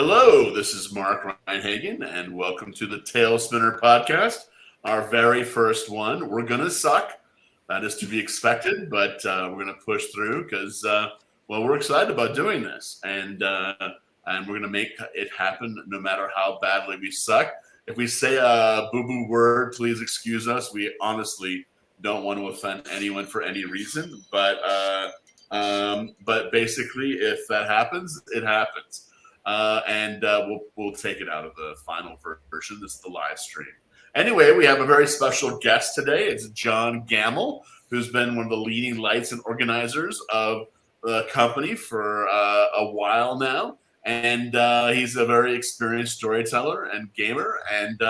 Hello, this is Mark Reinhagen, and welcome to the TaleSpinner podcast, our very first one. We're going to suck. That is to be expected, but we're going to push through because, we're excited about doing this, and we're going to make it happen no matter how badly we suck. If we say a boo-boo word, please excuse us. We honestly don't want to offend anyone for any reason, but basically, if that happens, it happens. We'll take it out of the final version. This is the live stream. Anyway, we have a very special guest today. It's John Gamble, who's been one of the leading lights and organizers of the company for a while now. And he's a very experienced storyteller and gamer, and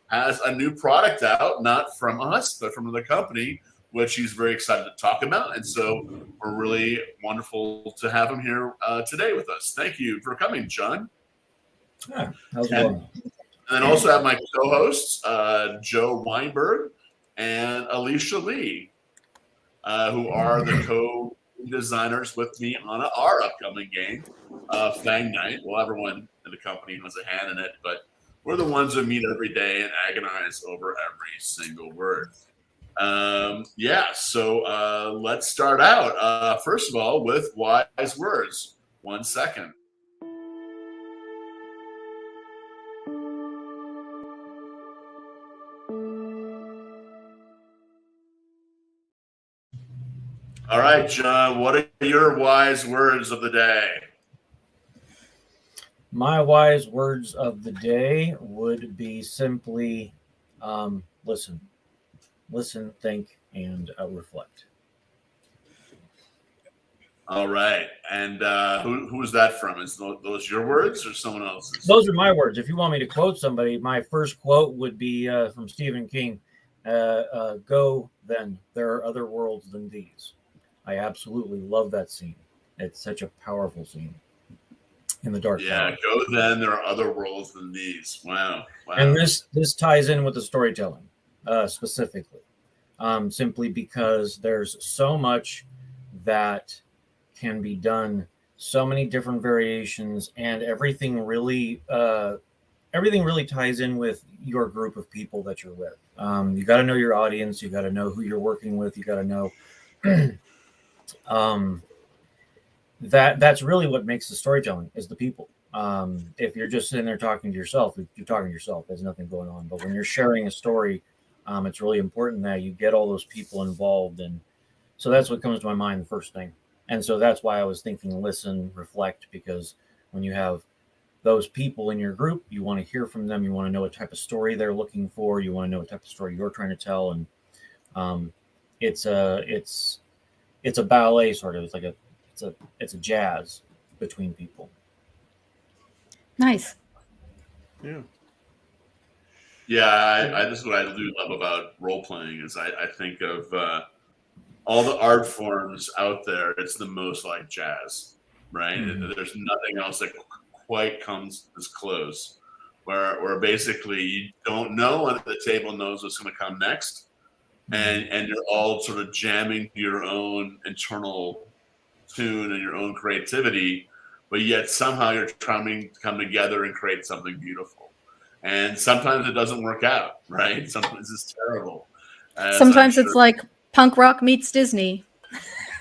has a new product out, not from us, but from the company, which he's very excited to talk about. And so we're really wonderful to have him here today with us. Thank you for coming, John. Yeah, how's it going? And then also have my co-hosts, Joe Weinberg and Alicia Lee, who are the co-designers with me on our upcoming game, Fang Night. Well, everyone in the company has a hand in it, but we're the ones who meet every day and agonize over every single word. So let's start out. First of all, with wise words. 1 second. All right, John, what are your wise words of the day? My wise words of the day would be simply listen. Listen, think, and reflect. All right. And who is that from? Is those your words or someone else's? Those are my words. If you want me to quote somebody, my first quote would be from Stephen King. Go then. There are other worlds than these. I absolutely love that scene. It's such a powerful scene in the dark. Yeah, go then. There are other worlds than these. Wow. And this ties in with the storytelling specifically, simply because there's so much that can be done, so many different variations, and everything really ties in with your group of people that you're with. You got to know your audience. You got to know who you're working with. You got to know that's really what makes the storytelling is the people. If you're just sitting there talking to yourself, you're talking to yourself. There's nothing going on. But when you're sharing a story, it's really important that you get all those people involved. And so that's what comes to my mind, the first thing. And so that's why I was thinking, listen, reflect, because when you have those people in your group, you want to hear from them. You want to know what type of story they're looking for. You want to know what type of story you're trying to tell. And it's a ballet sort of. It's a jazz between people. Nice. Yeah. Yeah, this is what I do love about role playing is I think of all the art forms out there. It's the most like jazz, right? Mm-hmm. There's nothing else that quite comes as close. Where basically you don't know when the table knows what's going to come next. And you're all sort of jamming your own internal tune and your own creativity, but yet somehow you're trying to come together and create something beautiful. And sometimes it doesn't work out, right? Sometimes it's terrible. Sometimes it's like punk rock meets Disney.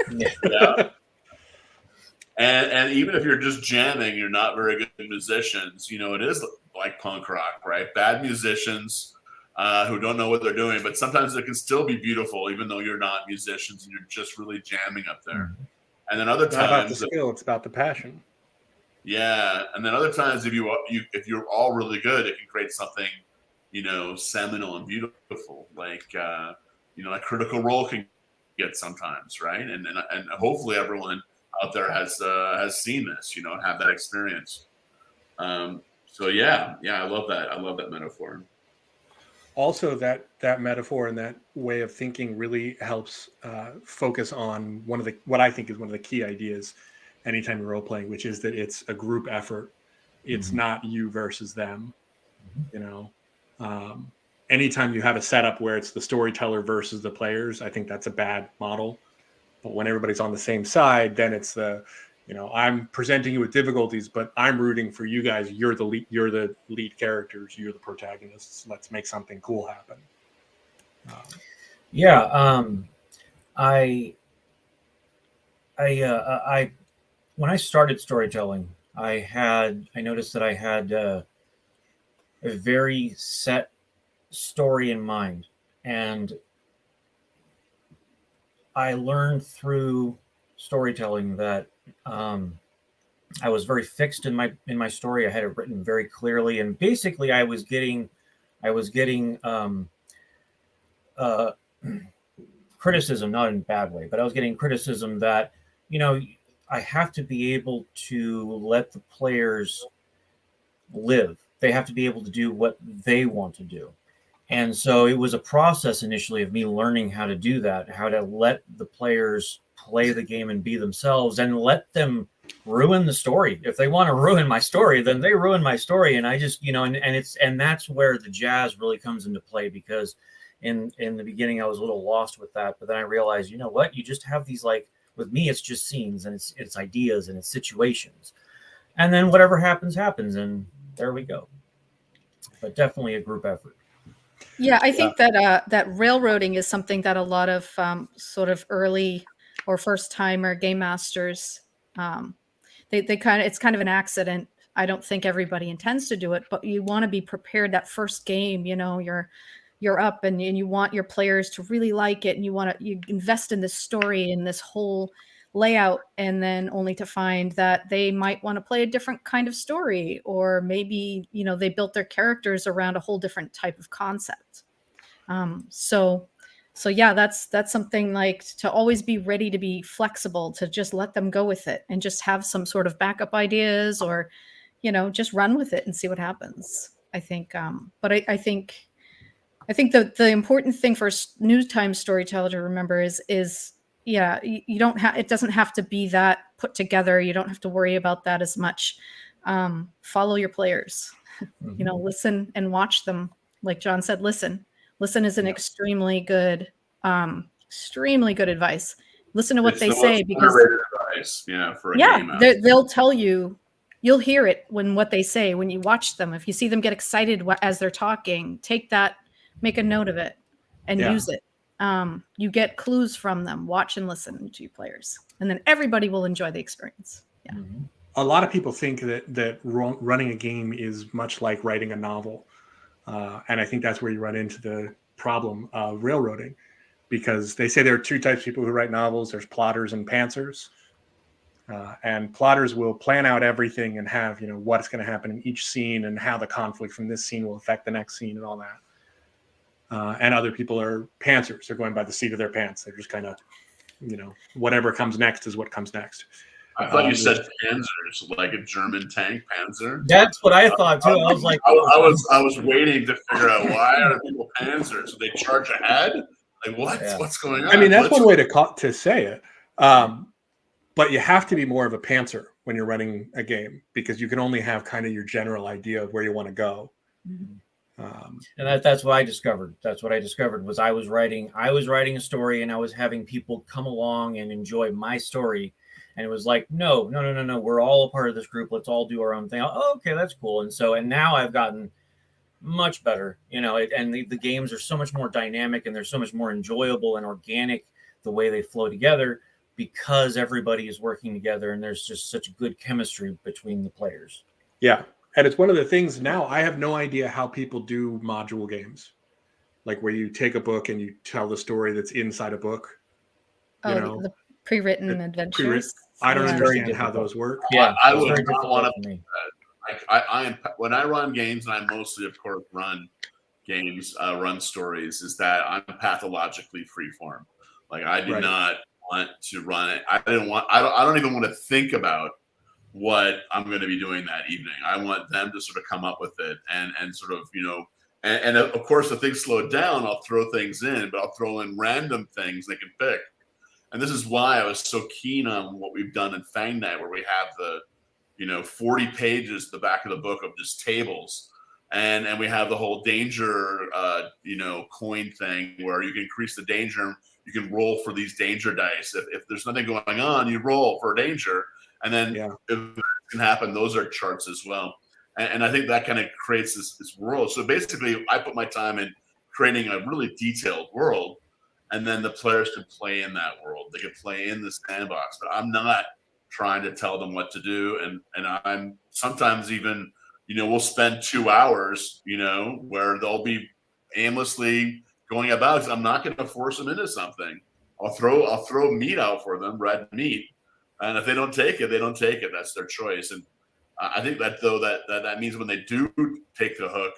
Yeah. And even if you're just jamming, you're not very good musicians. You know, it is like punk rock, right? Bad musicians who don't know what they're doing, but sometimes it can still be beautiful, even though you're not musicians and you're just really jamming up there. And then other times, it's not about the skill; it's about the passion. Yeah, and then other times, if you're all really good, it can create something, seminal and beautiful, like a Critical Role can get sometimes, right? And hopefully everyone out there has seen this, have that experience. So yeah, I love that. I love that metaphor. Also, that metaphor and that way of thinking really helps focus on what I think is one of the key ideas anytime you're role playing, which is that it's a group effort. It's not you versus them. Anytime you have a setup where it's the storyteller versus the players, I think that's a bad model. But when everybody's on the same side, then it's the I'm presenting you with difficulties, but I'm rooting for you guys. You're the lead characters. You're the protagonists. Let's make something cool happen. I when I started storytelling, I noticed that I had a very set story in mind, and I learned through storytelling that I was very fixed in my story. I had it written very clearly, and basically, I was getting uh, criticism, not in a bad way, but I was getting criticism that, I have to be able to let the players live. They have to be able to do what they want to do. And so it was a process initially of me learning how to do that, how to let the players play the game and be themselves, and let them ruin the story. If they want to ruin my story, then they ruin my story. And I just, and that's where the jazz really comes into play, because in the beginning I was a little lost with that, but then I realized, you know what, you just have these, like, with me, it's just scenes, and it's ideas, and it's situations, and then whatever happens, and there we go. But definitely a group effort. Yeah, I think that railroading is something that a lot of sort of early or first timer game masters, it's kind of an accident. I don't think everybody intends to do it, but you want to be prepared that first game. You're up and you want your players to really like it, and you invest in this story and this whole layout, and then only to find that they might want to play a different kind of story, or maybe they built their characters around a whole different type of concept. So yeah, that's something, like, to always be ready to be flexible, to just let them go with it and just have some sort of backup ideas, or just run with it and see what happens. I think but I think the important thing for a new time storyteller to remember is you don't have, it doesn't have to be that put together. You don't have to worry about that as much. Follow your players. Mm-hmm. Listen and watch them. Like John said, listen is an extremely good advice. Listen to what they say, because advice, for a game. They'll tell you. You'll hear it when what they say, when you watch them. If you see them get excited as they're talking, take that, make a note of it, and use it. You get clues from them. Watch and listen to your players, and then everybody will enjoy the experience. Yeah. Mm-hmm. A lot of people think that running a game is much like writing a novel. And I think that's where you run into the problem of railroading, because they say there are two types of people who write novels. There's plotters and pantsers. And plotters will plan out everything and have, what's going to happen in each scene and how the conflict from this scene will affect the next scene and all that. And other people are pantsers. They're going by the seat of their pants. They're just kind of, whatever comes next is what comes next. I thought you said panzers, like a German tank, panzer. That's what I thought too. I was like, I was waiting to figure out, why are people panzers? So they charge ahead? Like, what? Yeah. What's going on? I mean, that's one way to say it. But you have to be more of a pantser when you're running a game, because you can only have kind of your general idea of where you want to go. Mm-hmm. And that's what I discovered. That's what I discovered was I was writing a story, and I was having people come along and enjoy my story. And it was like, no, we're all a part of this group. Let's all do our own thing. Oh, okay, that's cool. And now I've gotten much better, and the games are so much more dynamic, and they're so much more enjoyable and organic the way they flow together, because everybody is working together, and there's just such good chemistry between the players. Yeah. And it's one of the things now, I have no idea how people do module games, like where you take a book and you tell the story that's inside a book. The pre-written adventures. I don't understand how those work. Yeah, I would not want to. When I run games, and I mostly, of course, run games, run stories, is that I'm pathologically freeform. Like, I do not want to run it. I don't even want to think about what I'm going to be doing that evening. I want them to sort of come up with it and sort of, and of course, if things slow down, I'll throw things in, but I'll throw in random things they can pick. And this is why I was so keen on what we've done in Fang Night, where we have the, 40 pages at the back of the book of just tables. And we have the whole danger, coin thing where you can increase the danger. You can roll for these danger dice. If there's nothing going on, you roll for danger. And then if it can happen, those are charts as well. And I think that kind of creates this world. So basically, I put my time in creating a really detailed world, and then the players can play in that world. They can play in the sandbox, but I'm not trying to tell them what to do. And I'm sometimes even, we'll spend 2 hours, where they'll be aimlessly going about. I'm not going to force them into something. I'll throw meat out for them, red meat, and if they don't take it, they don't take it. That's their choice. And I think that though that means when they do take the hook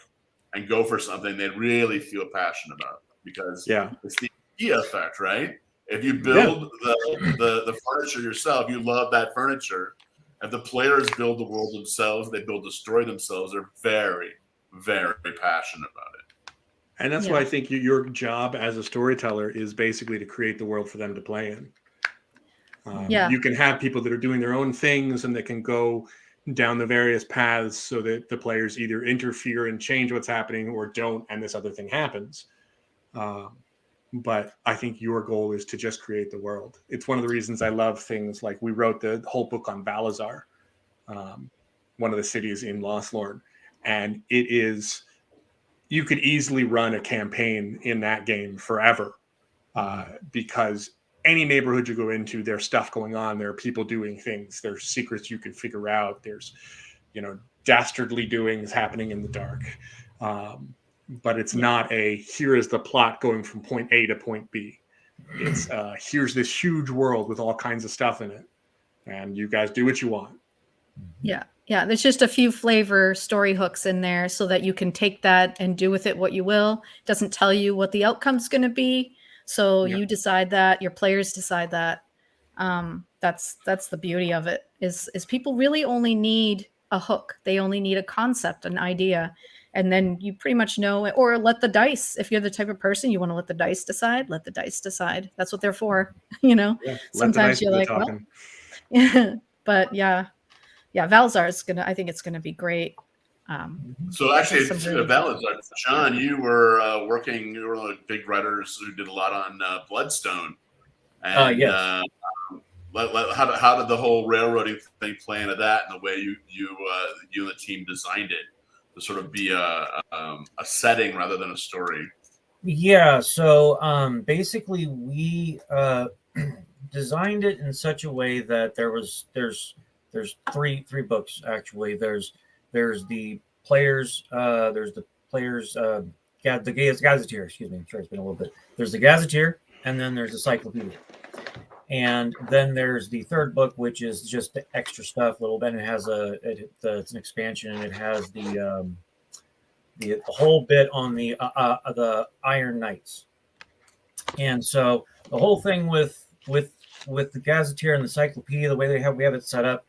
and go for something, they really feel passionate about it, because it's the IKEA effect, right? If you build the furniture yourself, you love that furniture. If the players build the world themselves, they build the story themselves, they're very, very passionate about it. And that's why I think your job as a storyteller is basically to create the world for them to play in. You can have people that are doing their own things and that can go down the various paths so that the players either interfere and change what's happening or don't, and this other thing happens. But I think your goal is to just create the world. It's one of the reasons I love things like we wrote the whole book on Valazar, one of the cities in Lothlorn. And it is, you could easily run a campaign in that game forever, because any neighborhood you go into, there's stuff going on. There are people doing things. There's secrets you can figure out. There's, dastardly doings happening in the dark. But it's not here is the plot going from point A to point B. It's here's this huge world with all kinds of stuff in it, and you guys do what you want. Yeah. There's just a few flavor story hooks in there so that you can take that and do with it what you will. It doesn't tell you what the outcome's going to be. So you decide that, your players decide that. That's the beauty of it is people really only need a hook. They only need a concept, an idea. And then you pretty much know, or let the dice. If you're the type of person you want to let the dice decide, let the dice decide. That's what they're for. Sometimes you're like, well, but Valazar I think it's going to be great. So actually, Valazar, John, you were working. You were one of the big writers who did a lot on Bloodstone. And, yes. How did the whole railroading thing play into that, and the way you and the team designed it to sort of be a setting rather than a story? Yeah. So basically, we designed it in such a way that there's three books actually. There's the players. There's the players. The Gazetteer. Excuse me. I'm sorry, it's been a little bit. There's the Gazetteer, and then there's the Cyclopedia. And then there's the third book, which is just the extra stuff, a little bit. And it has it's an expansion, and it has the whole bit on the Iron Knights. And so the whole thing with the Gazetteer and the Cyclopedia, the way we have it set up,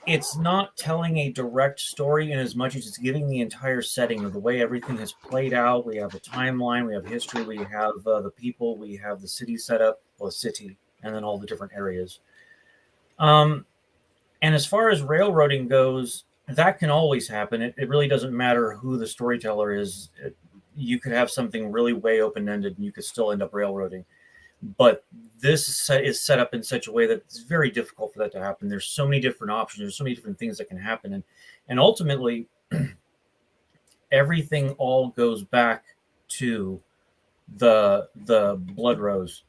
it's not telling a direct story in as much as it's giving the entire setting of the way everything has played out. We have a timeline, we have history, we have the people, we have the city set up, well, city, and then all the different areas. And as far as railroading goes, that can always happen. It really doesn't matter who the storyteller is. You could have something really way open-ended and you could still end up railroading. But this is set up in such a way that it's very difficult for that to happen. There's so many different options. There's so many different things that can happen. And ultimately, everything all goes back to the Blood Rose.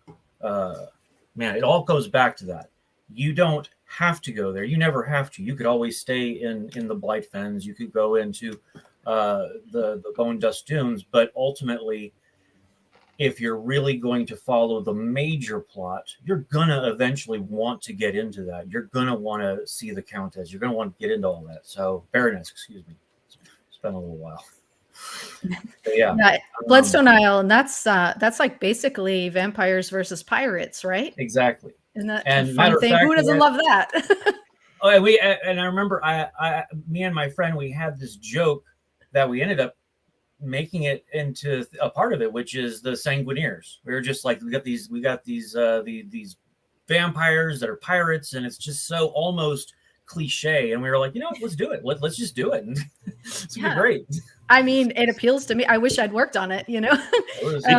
It all goes back to that. You don't have to go there. You never have to. You could always stay in the Blight Fens. You could go into the Bone Dust Dunes. But ultimately, if you're really going to follow the major plot, you're going to eventually want to get into that. You're going to want to see the Countess. You're going to want to get into all that. So, Baroness, excuse me. It's been a little while. But Bloodstone Isle, and that's like basically vampires versus pirates, right? Exactly. Isn't that a fun thing? Who doesn't love that? I remember me and my friend, we had this joke that we ended up making it into a part of it, which is the Sanguineers. We were just like, we got these vampires that are pirates, and it's just so almost cliche. And we were like, let's do it. Let's just do it. It's gonna be great. I mean, it appeals to me. I wish I'd worked on it. Me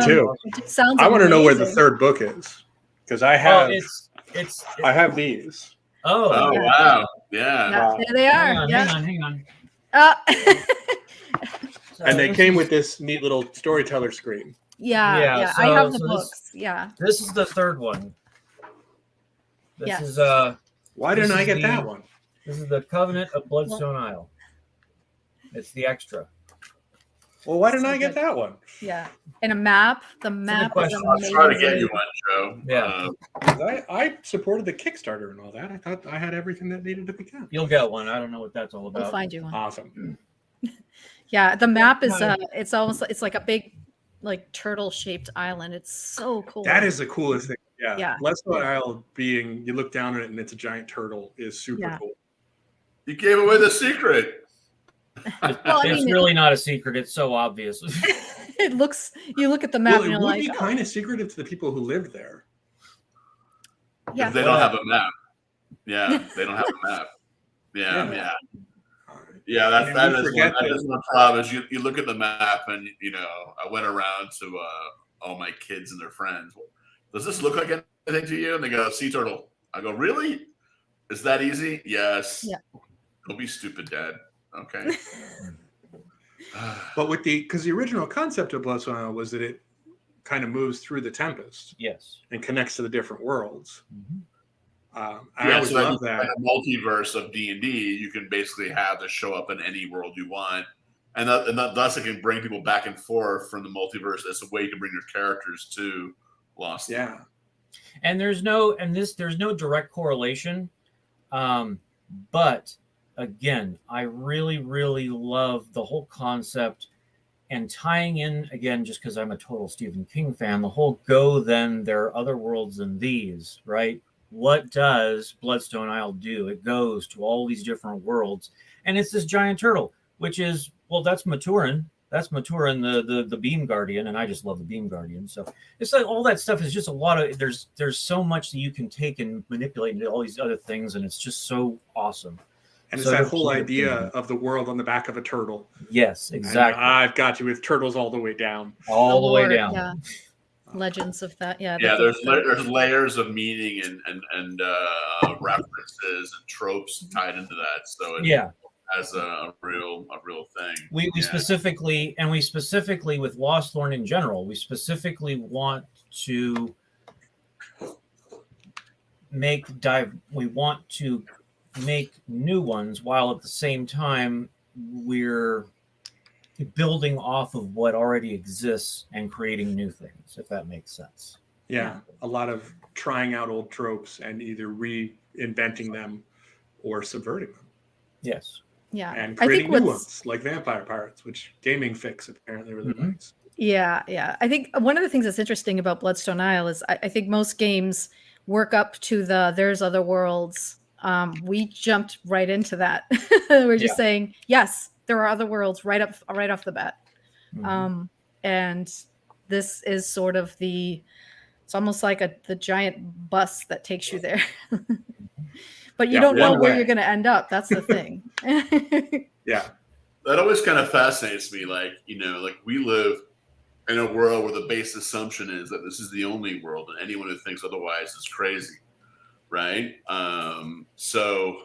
too. It sounds. I want to know where the third book is, because I have. It's I have these. Oh, Oh, Yeah. wow. Yeah. Yeah, Wow. there they are. hang on. Uh, So And they this came is- with this neat little storyteller screen. yeah. I so- have the so books. Yeah. This is the third one. This Yes. is Why This didn't I is get the- that one? this is the Covenant of Bloodstone Isle. It's the extra. Well, why didn't So I get good. that one? Yeah. And a map. The map is question. I'll try to get amazing. you one, Joe. Yeah. I supported the Kickstarter and all that. I thought I had everything that needed to be done. You'll get one. I don't know what that's all We'll about. find you one. Awesome. Yeah, the map is Yeah. it's almost it's like a big like turtle shaped island. It's so cool. That is the coolest thing. Yeah. Yeah. Bloodstone Isle being, you look down at it and it's a giant turtle is super Yeah. cool. You gave away the secret. Well, I It's mean, really not a secret. It's so obvious. it looks. You look at the map Well, and it you're would like, be oh, kind of secretive to the people who lived there. yeah. They don't have a map. Yeah, they don't have a map. Yeah, Yeah. yeah. And That we is forget one, that that- is one problem. Is you look at the map and I went around to all my kids and their friends. Does this look like anything to you? And they go, sea turtle. I go, really? Is that easy? Yes. Yeah. Don't be stupid, Dad. Okay. But because the original concept of Bloodstone Isle was that it kind of moves through the Tempest Yes. and connects to the different worlds. Mhm. I always so love that. in the multiverse of D&D, you can basically have this show up in any world you want. And thus it can bring people back and forth from the multiverse as a way you can bring your characters to Lost. Yeah. And there's no direct correlation. But again, I really, really love the whole concept and tying in again, just because I'm a total Stephen King fan, the whole go then there are other worlds than these, right? What does Bloodstone Isle do? It goes to all these different worlds, and it's this giant turtle, which is, well, that's Maturin. That's Maturin, the Beam Guardian, and I just love the Beam Guardian. So it's like all that stuff is just a lot of there's so much that you can take and manipulate into all these other things, and it's just so awesome. And So it's that there's whole other idea things. of the world on the back of a turtle. Yes, And exactly. I've got you with turtles all the way down. All the way lore, down. Yeah. Legends of that. Yeah. Yeah, the- there's layers of meaning and references and tropes tied into that. So it Yeah. has a real thing. We Yeah. specifically with Lost Thorn in general, we specifically want to make new ones while at the same time we're building off of what already exists and creating new things, if that makes sense. Yeah. A lot of trying out old tropes and either reinventing them or subverting them. Yes. Yeah. And I creating think new what's ones like Vampire Pirates, which Gaming Fix apparently really Mhm. likes. Yeah. I think one of the things that's interesting about Bloodstone Isle is I think most games work up to there's other worlds. We jumped right into that. We're just Yeah. saying, yes, there are other worlds right off the bat. Mhm. And this is sort of it's almost like the giant bus that takes you there. But you Yeah, don't know one where way. you're going to end up. That's the thing. Yeah. That always kind of fascinates me. Like we live in a world where the base assumption is that this is the only world, and anyone who thinks otherwise is crazy, right? So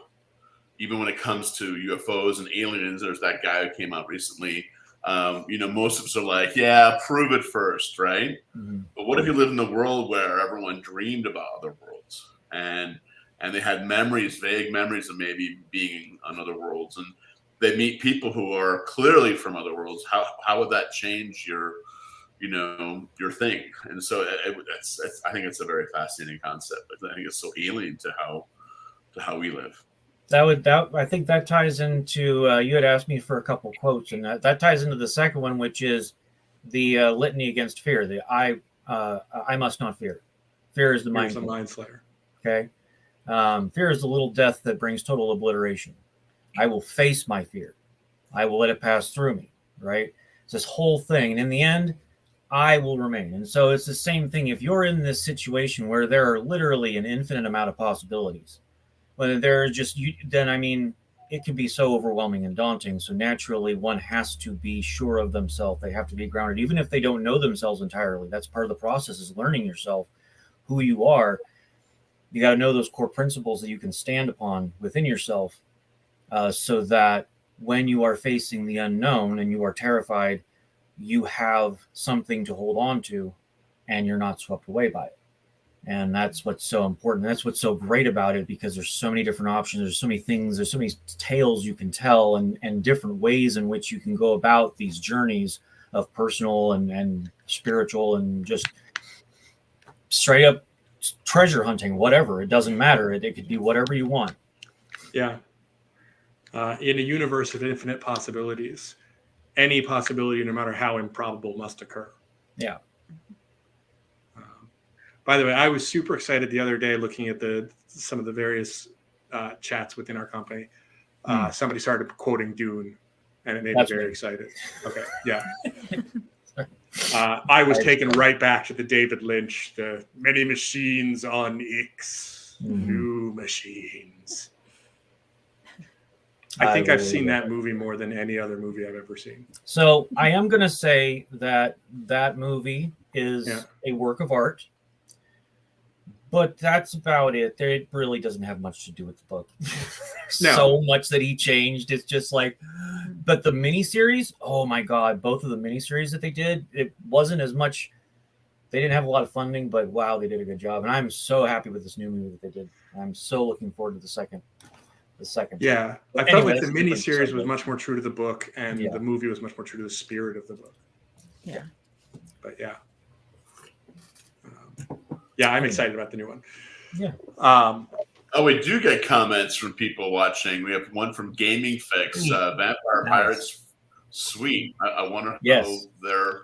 even when it comes to UFOs and aliens, there's that guy who came out recently. Most of us are like, yeah, prove it first, right? Mhm. But what if you live in a world where everyone dreamed about other worlds and they had vague memories of maybe being on other worlds, and they meet people who are clearly from other worlds? How would that change your thing? And so I think it's a very fascinating concept. I think it's so alien to how we live. I think that ties into you had asked me for a couple quotes, and that ties into the second one, which is the litany against fear. The I must not fear. Fear is the Here's the mind. Mind Slayer. Okay. Fear is the little death that brings total obliteration. I will face my fear. I will let it pass through me. Right. It's this whole thing, and in the end, I will remain. And so it's the same thing. If you're in this situation where there are literally an infinite amount of possibilities, when there's just then I mean, it can be so overwhelming and daunting. So naturally, one has to be sure of themselves. They have to be grounded, even if they don't know themselves entirely. That's part of the process, is learning yourself, who you are. You got to know those core principles that you can stand upon within yourself, so that when you are facing the unknown and you are terrified, you have something to hold on to and you're not swept away by it. And that's what's so important. That's what's so great about it, because there's so many different options. There's so many things. There's so many tales you can tell, and different ways in which you can go about these journeys of personal and spiritual and just straight up treasure hunting, whatever. It doesn't matter. It could be whatever you want. Yeah. In a universe of infinite possibilities, any possibility, no matter how improbable, must occur. Yeah. By the way, I was super excited the other day looking at some of the various chats within our company. Somebody started quoting Dune, and it made me very excited. Okay, yeah. I was taken right back to the David Lynch, the many machines on X, new machines. I think I've seen that movie more than any other movie I've ever seen. So I am going to say that movie is a work of art, but that's about it. It really doesn't have much to do with the book. So much that he changed. It's just like, but the miniseries, oh my God, both of the miniseries that they did, it wasn't as much. They didn't have a lot of funding, but wow, they did a good job. And I'm so happy with this new movie that they did. I'm so looking forward to the second. Yeah, I felt like the miniseries was much more true to the book, and the movie was much more true to the spirit of the book. Yeah. But yeah. I'm excited about the new one. Yeah. We do get comments from people watching. We have one from Gaming Fix, Vampire Pirates. Sweet. I wonder how they're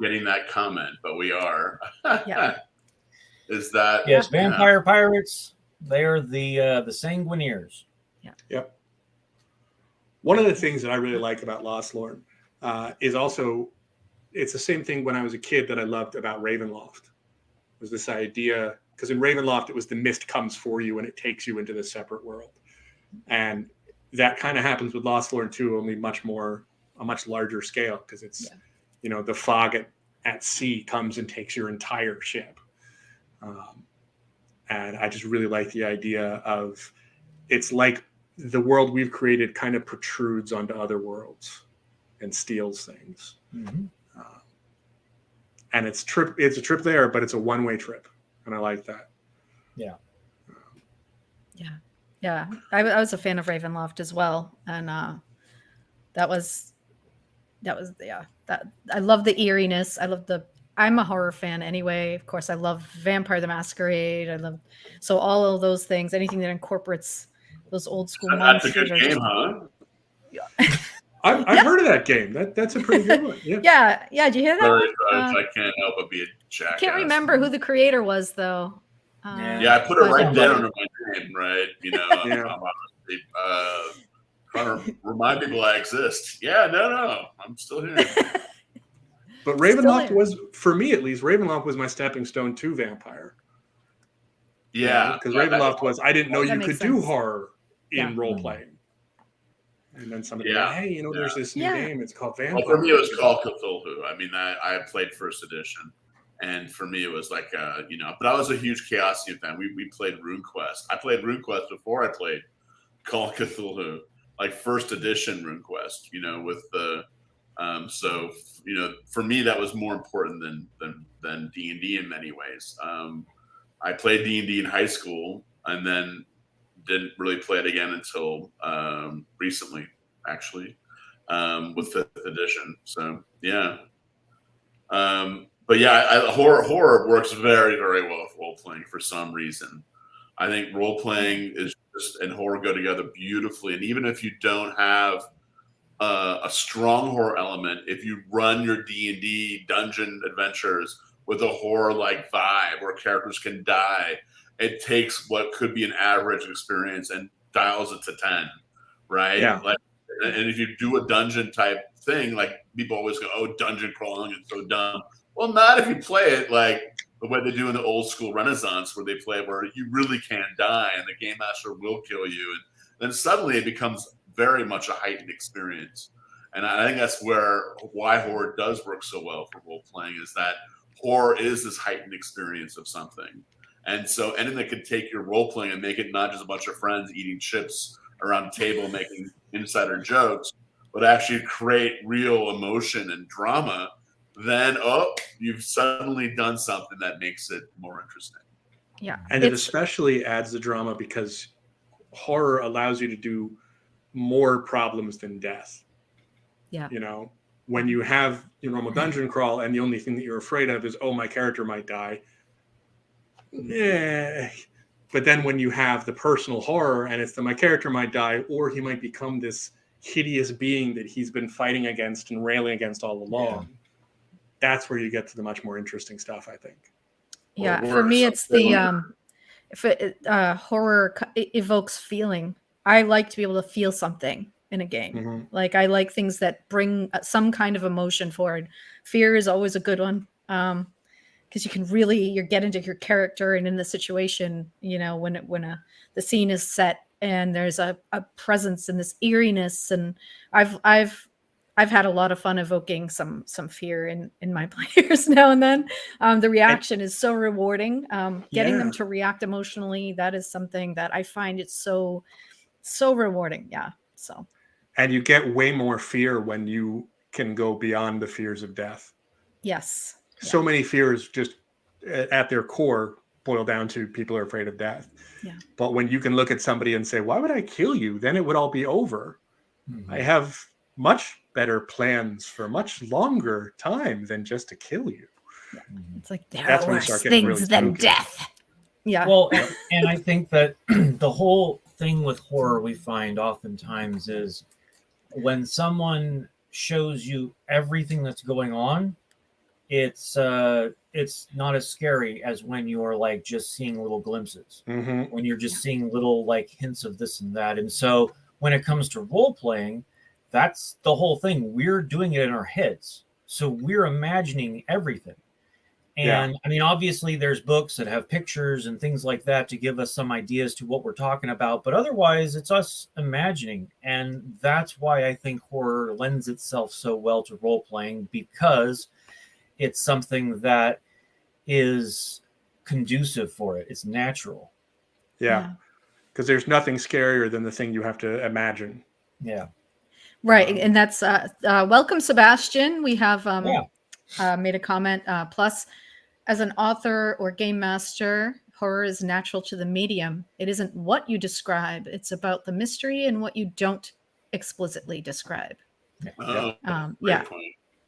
getting that comment, but we are. Yeah. Is that Vampire Pirates? They're the Sanguineers. Yeah. Yep. One of the things that I really like about Lost Lorn is also, it's the same thing when I was a kid that I loved about Ravenloft. Was this idea, because in Ravenloft it was the mist comes for you and it takes you into this separate world, and that kind of happens with Lost Lorn too, only a much larger scale, because it's the fog at sea comes and takes your entire ship, and I just really like the idea of, it's like the world we've created kind of protrudes onto other worlds and steals things. And it's a trip there, but it's a one-way trip, and I like that. Yeah. I was a fan of Ravenloft as well, and that was that I love the eeriness. I'm a horror fan anyway. Of course, I love Vampire the Masquerade. So all of those things, anything that incorporates those old school monsters. That's a good game, huh? Yeah. I've heard of that game. That's a pretty good one. Yeah. Did you hear that? I can't help but be a jackass. Can't remember who the creator was though. I put it right down under my name, right? Trying to remind people I exist. No, I'm still here. But Ravenloft was, for me at least, Ravenloft was my stepping stone to Vampire. Yeah, because Ravenloft was, I didn't know you could do horror in role playing. And then somebody went, hey, there's this new game. It's called Vampire. Well, for me, it was called Cthulhu. I mean, I played first edition, and for me, it was like, but I was a huge Chaosium fan. We played RuneQuest. I played RuneQuest before I played Call of Cthulhu, like first edition RuneQuest. With the for me, that was more important than D&D in many ways. I played D&D in high school, and then didn't really play it again until recently, actually, with 5th edition. So horror works very, very well with role playing for some reason. I think role playing and horror go together beautifully. And even if you don't have a strong horror element, if you run your D&D dungeon adventures with a horror-like vibe where characters can die, it takes what could be an average experience and dials it to 10, right? Yeah. And if you do a dungeon type thing, like people always go, "Oh, dungeon crawling is so dumb." Well, not if you play it like the way they do in the old school Renaissance, where they play it where you really can die and the game master will kill you, and then suddenly it becomes very much a heightened experience. And I think that's why horror does work so well for role playing, is that horror is this heightened experience of something. And so anything that could take your role playing and make it not just a bunch of friends eating chips around a table making insider jokes, but actually create real emotion and drama, then you've suddenly done something that makes it more interesting. Yeah. And it especially adds the drama because horror allows you to do more problems than death. Yeah. You know, when you have your normal dungeon crawl and the only thing that you're afraid of is, oh, my character might die. But then when you have the personal horror and it's that my character might die, or he might become this hideous being that he's been fighting against and railing against all along, that's where you get to the much more interesting stuff, I think. Yeah, for me, it's the if horror evokes feeling. I like to be able to feel something in a game. Mm-hmm. Like I like things that bring some kind of emotion forward. Fear is always a good one because you can really get into your character and in the situation. You know, when the scene is set and there's a presence and this eeriness, and I've had a lot of fun evoking some fear in my players now and then. The reaction is so rewarding. Getting them to react emotionally, that is something that I find it's so rewarding. Yeah. So. And you get way more fear when you can go beyond the fears of death. Yes. So many fears just at their core boil down to people are afraid of death. Yeah. But when you can look at somebody and say, why would I kill you? Then it would all be over. Mm-hmm. I have much better plans for much longer time than just to kill you. It's like there are worse things than death. Yeah. Well, and I think that the whole thing with horror we find oftentimes is when someone shows you everything that's going on, it's not as scary as when you're like just seeing little glimpses, when you're just seeing little like hints of this and that. And so when it comes to role playing, that's the whole thing. We're doing it in our heads. So we're imagining everything. And I mean, obviously there's books that have pictures and things like that to give us some ideas to what we're talking about. But otherwise, it's us imagining. And that's why I think horror lends itself so well to role playing, because it's something that is conducive for it. It's natural. Yeah. Because there's nothing scarier than the thing you have to imagine. Yeah. Right. And that's welcome, Sebastian. We have made a comment. Plus, as an author or game master, horror is natural to the medium. It isn't what you describe. It's about the mystery and what you don't explicitly describe.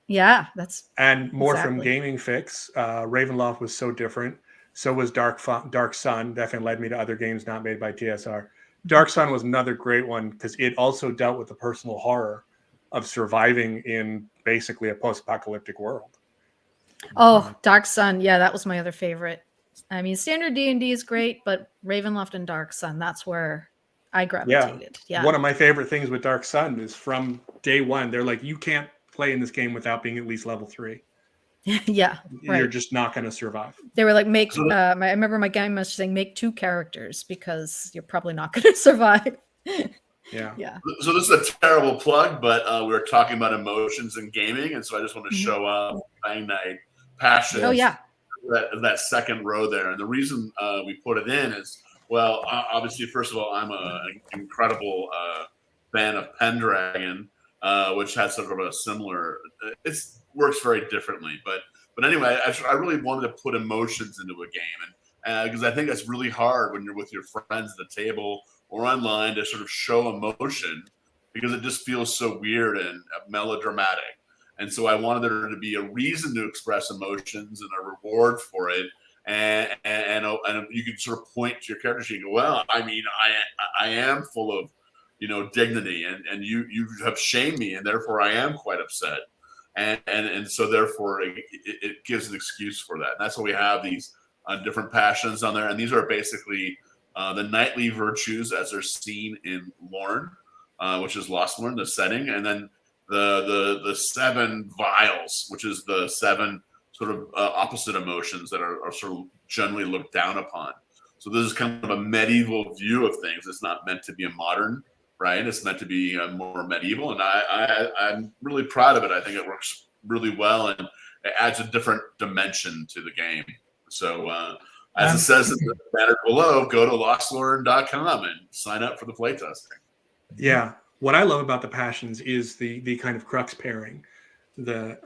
Yeah, that's and more from Gaming Fix. Ravenloft was so different. So was Dark Sun. Definitely led me to other games not made by TSR. Dark Sun was another great one because it also dealt with the personal horror of surviving in basically a post-apocalyptic world. Oh, Dark Sun. Yeah, that was my other favorite. I mean, standard D&D is great, but Ravenloft and Dark Sun, that's where I gravitated. Yeah. One of my favorite things with Dark Sun is from day one, they're like, you can't play in this game without being at least level 3. Yeah. You're just not going to survive. They were like, I remember my game master saying, make 2 characters because you're probably not going to survive. Yeah. So this is a terrible plug, but we were talking about emotions in gaming, and so I just want to show up Bang Night passion. Oh yeah. That second row there, and the reason we put it in is, well, obviously, first of all, I'm an incredible fan of Pendragon, which has sort of a similar. It works very differently, but anyway, I really wanted to put emotions into a game, and because I think that's really hard when you're with your friends at the table or online to sort of show emotion, because it just feels so weird and melodramatic. And so I wanted there to be a reason to express emotions and a reward for it. And you could sort of point to your character sheet and go, well, I mean, I am full of, dignity, and you have shamed me, and therefore I am quite upset. And so therefore it gives an excuse for that. And that's why we have these different passions on there. And these are basically the knightly virtues as they're seen in Lorne, which is Lost Lorne, the setting, and then the 7 vials, which is the 7 sort of opposite emotions that are sort of generally looked down upon. So this is kind of a medieval view of things. It's not meant to be a modern, right? It's meant to be more medieval, and I'm really proud of it. I think it works really well, and it adds a different dimension to the game. So As it says in the banner below, go to lostlearn.com and sign up for the playtesting. Yeah. What I love about the passions is the kind of crux pairing. The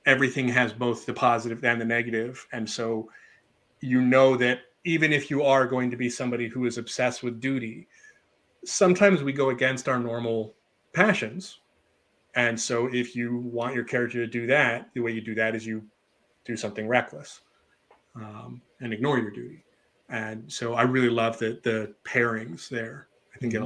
everything has both the positive and the negative. And so you know that even if you are going to be somebody who is obsessed with duty, sometimes we go against our normal passions. And so if you want your character to do that, the way you do that is you do something reckless and ignore your duty. And so I really love the pairings there. I think it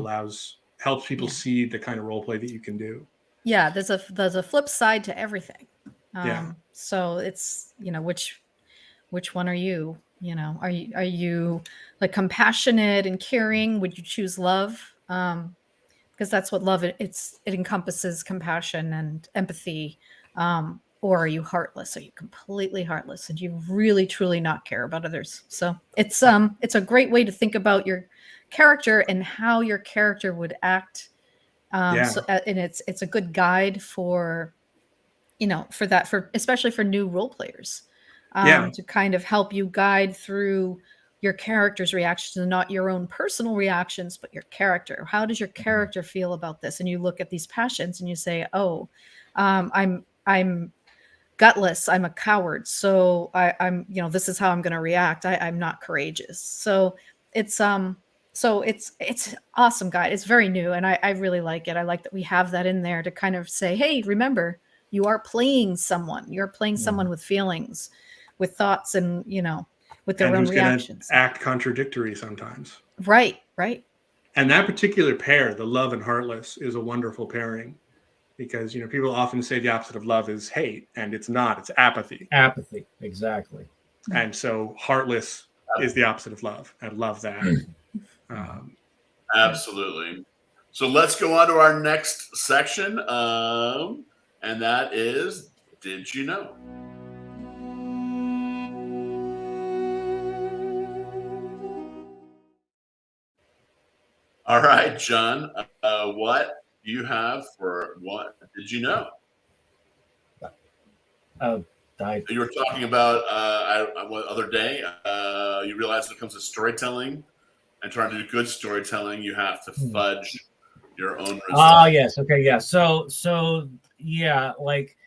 helps people see the kind of role play that you can do. Yeah, there's a flip side to everything. Yeah. So it's, which one are you? Are you like compassionate and caring? Would you choose love? Because that's what love it encompasses, compassion and empathy. Or are you heartless? Are you completely heartless? And you really truly not care about others? So it's a great way to think about your character and how your character would act. And it's a good guide for especially for new role players, to kind of help you guide through your character's reactions, and not your own personal reactions, but your character. How does your character feel about this? And you look at these passions and you say, oh, I'm gutless. I'm a coward. So I'm this is how I'm going to react. I'm not courageous. So it's awesome guide. It's very new, and I really like it. I like that we have that in there to kind of say, hey, remember, you are playing someone. You're playing someone with feelings, with thoughts, and with their own reactions. Act contradictory sometimes. Right. And that particular pair, the love and heartless, is a wonderful pairing, because people often say the opposite of love is hate, and it's not. It's apathy. Apathy, exactly. And so heartless is the opposite of love. I love that. Absolutely. So let's go on to our next section, and that is, Did You Know? All right, John, what do you have for What Did You Know? You were talking about one other day, you realize when it comes to storytelling and trying to do good storytelling, you have to fudge your own results. Ah, yes. Okay. Yeah. So yeah, like,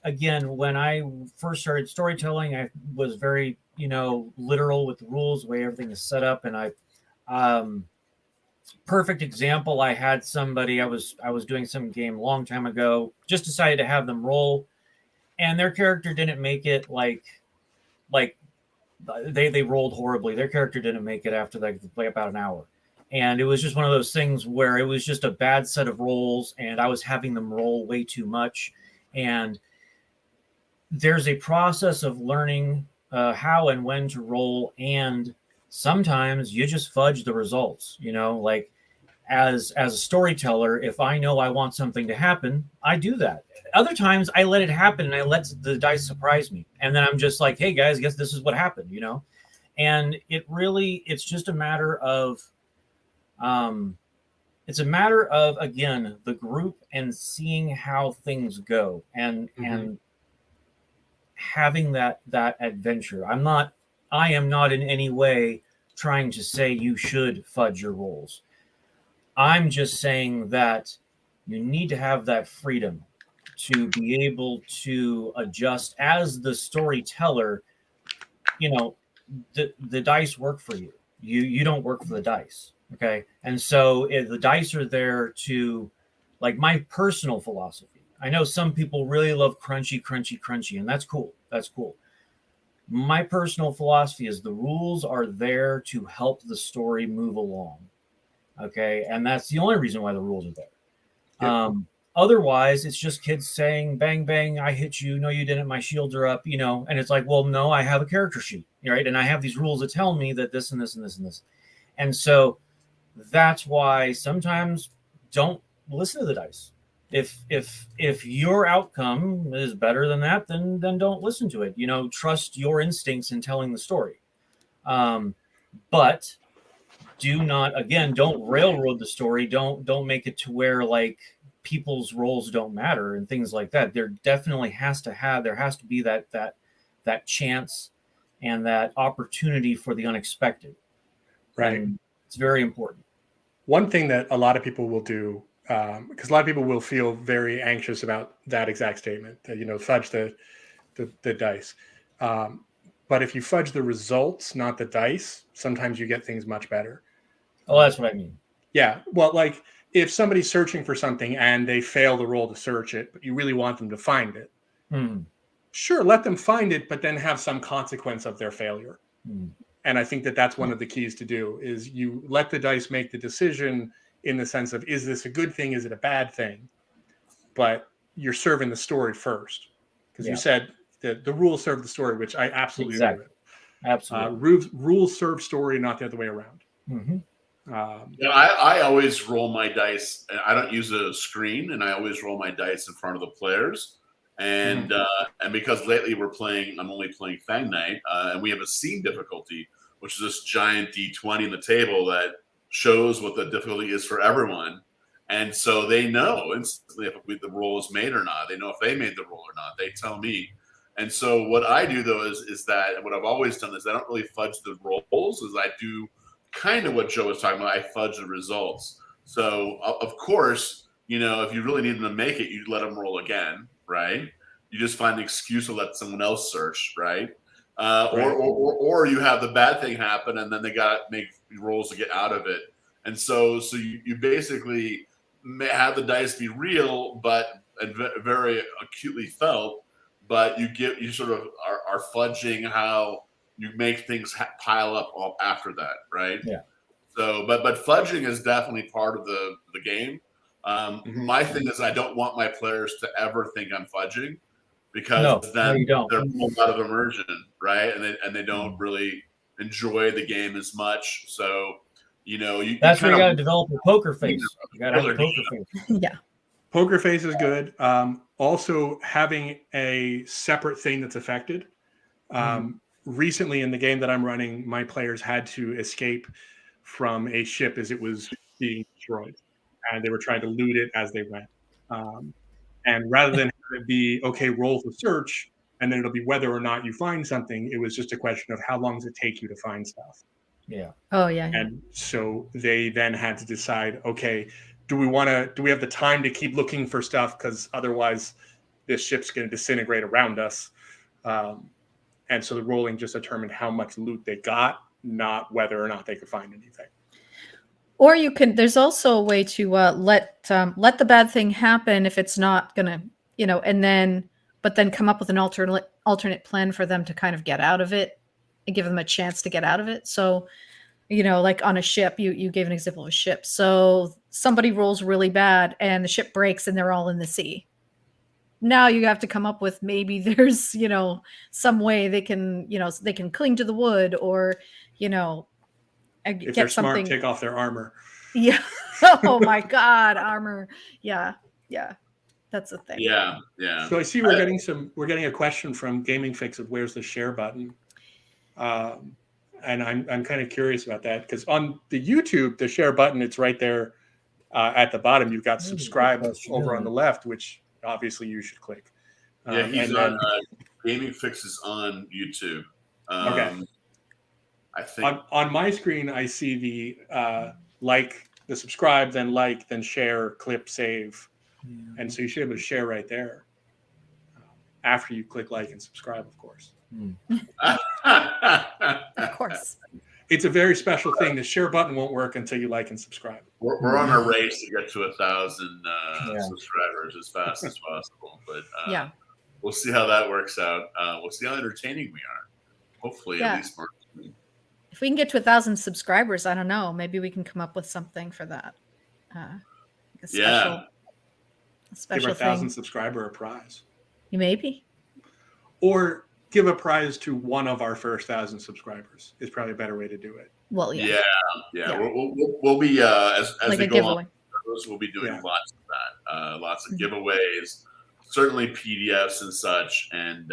again, when I first started storytelling, I was very, literal with the rules, the way everything is set up. And perfect example, I had somebody, I was doing some game a long time ago, just decided to have them roll, and their character didn't make it. Like they rolled horribly. Their character didn't make it after about an hour. And it was just one of those things where it was just a bad set of rolls, and I was having them roll way too much. And there's a process of learning how and when to roll, and sometimes you just fudge the results. Like as a storyteller, if I know I want something to happen, I do that. Other times I let it happen and I let the dice surprise me, and then I'm just like, hey guys, guess this is what happened. And it's just a matter of again, the group and seeing how things go, and having that adventure. I am not in any way trying to say you should fudge your rolls. I'm just saying that you need to have that freedom to be able to adjust as the storyteller. The dice work for you. You don't work for the dice. Okay. And so if the dice are there to, like, my personal philosophy. I know some people really love crunchy, and that's cool. That's cool. My personal philosophy is the rules are there to help the story move along. Okay. And that's the only reason why the rules are there. Yep. Otherwise, it's just kids saying, bang, bang, I hit you. No, you didn't. My shields are up, and it's like, well, no, I have a character sheet, right? And I have these rules that tell me that this and this and this and this. And so that's why sometimes don't listen to the dice. If your outcome is better than that, then don't listen to it. Trust your instincts in telling the story. But don't railroad the story. Don't make it to where, like, people's roles don't matter and things like that. There definitely has to be that chance and that opportunity for the unexpected. Right. And it's very important. One thing that a lot of people will do, because a lot of people will feel very anxious about that exact statement, that, you know, fudge the dice. But if you fudge the results, not the dice, sometimes you get things much better. Oh, that's what I mean. Yeah. Well, like if somebody's searching for something and they fail the roll to search it, but you really want them to find it, sure, let them find it, but then have some consequence of their failure. And I think that that's one of the keys to do is you let the dice make the decision in the sense of, is this a good thing? Is it a bad thing? But you're serving the story first. Because you said that the rules serve the story, which I absolutely agree with. Absolutely. Rules serve story, not the other way around. I always roll my dice. I don't use a screen, and I always roll my dice in front of the players. And because lately I'm only playing Fang Night, and we have a scene difficulty, which is this giant D20 on the table that shows what the difficulty is for everyone. And so they know instantly if the roll is made or not. They know if they made the roll or not. They tell me. And so what I do though is that what I've always done is I don't really fudge the rolls, is I do kind of what Joe was talking about. I fudge the results. So of course, you know, if you really need them to make it, you let them roll again, right? You just find an excuse to let someone else search, right? Or you have the bad thing happen and then they got to make rolls to get out of it. And so you basically have the dice be real, but very acutely felt. But you sort of are fudging how you make things pile up all after that, right? Yeah. So, but fudging is definitely part of the game. My thing is I don't want my players to ever think I'm fudging, because then they're pulled out of immersion, right? And they don't really enjoy the game as much. So, you know, that's where you got to develop a poker face. You got to have a poker face. Yeah. Poker face is good. Also, having a separate thing that's affected. Recently, in the game that I'm running, my players had to escape from a ship as it was being destroyed, and they were trying to loot it as they went. And rather than have it be, okay, roll for search, and then it'll be whether or not you find something, it was just a question of how long does it take you to find stuff. Yeah. Oh, yeah. And so they then had to decide, okay, do we have the time to keep looking for stuff? Because otherwise this ship's going to disintegrate around us. And so the rolling just determined how much loot they got, not whether or not they could find anything. Or there's also a way to let the bad thing happen if it's not going to, you know, but then come up with an alternate plan for them to kind of get out of it and give them a chance to get out of it. So, you know, like on a ship, you gave an example of a ship. So somebody rolls really bad and the ship breaks and they're all in the sea. Now you have to come up with, maybe there's, you know, some way they can cling to the wood, or, you know, if they're smart, take off their armor. Yeah. Oh my God, armor. Yeah. That's a thing. Yeah. So I see we're getting a question from Gaming Fix of where's the share button, and I'm kind of curious about that, because on the YouTube, the share button, it's right there at the bottom. You've got subscribe over on the left, which obviously you should click. Yeah, he's on Gaming Fix is on YouTube. Okay. I think on my screen, I see the subscribe, then share, clip, save. And so you should be able to share right there after you click like and subscribe, of course. Of course. It's a very special thing. The share button won't work until you like and subscribe. We're on a race to get to 1,000 subscribers as fast as possible. But we'll see how that works out. We'll see how entertaining we are. Hopefully, at least more. If we can get to 1,000 subscribers, I don't know. Maybe we can come up with something for that. A special give our 1,000 thing. Subscriber a prize. Maybe. Or give a prize to one of our first 1,000 subscribers is probably a better way to do it. Well, yeah. We'll be as like we a go giveaway. on. We'll be doing lots of that. Lots of giveaways. Certainly PDFs and such, and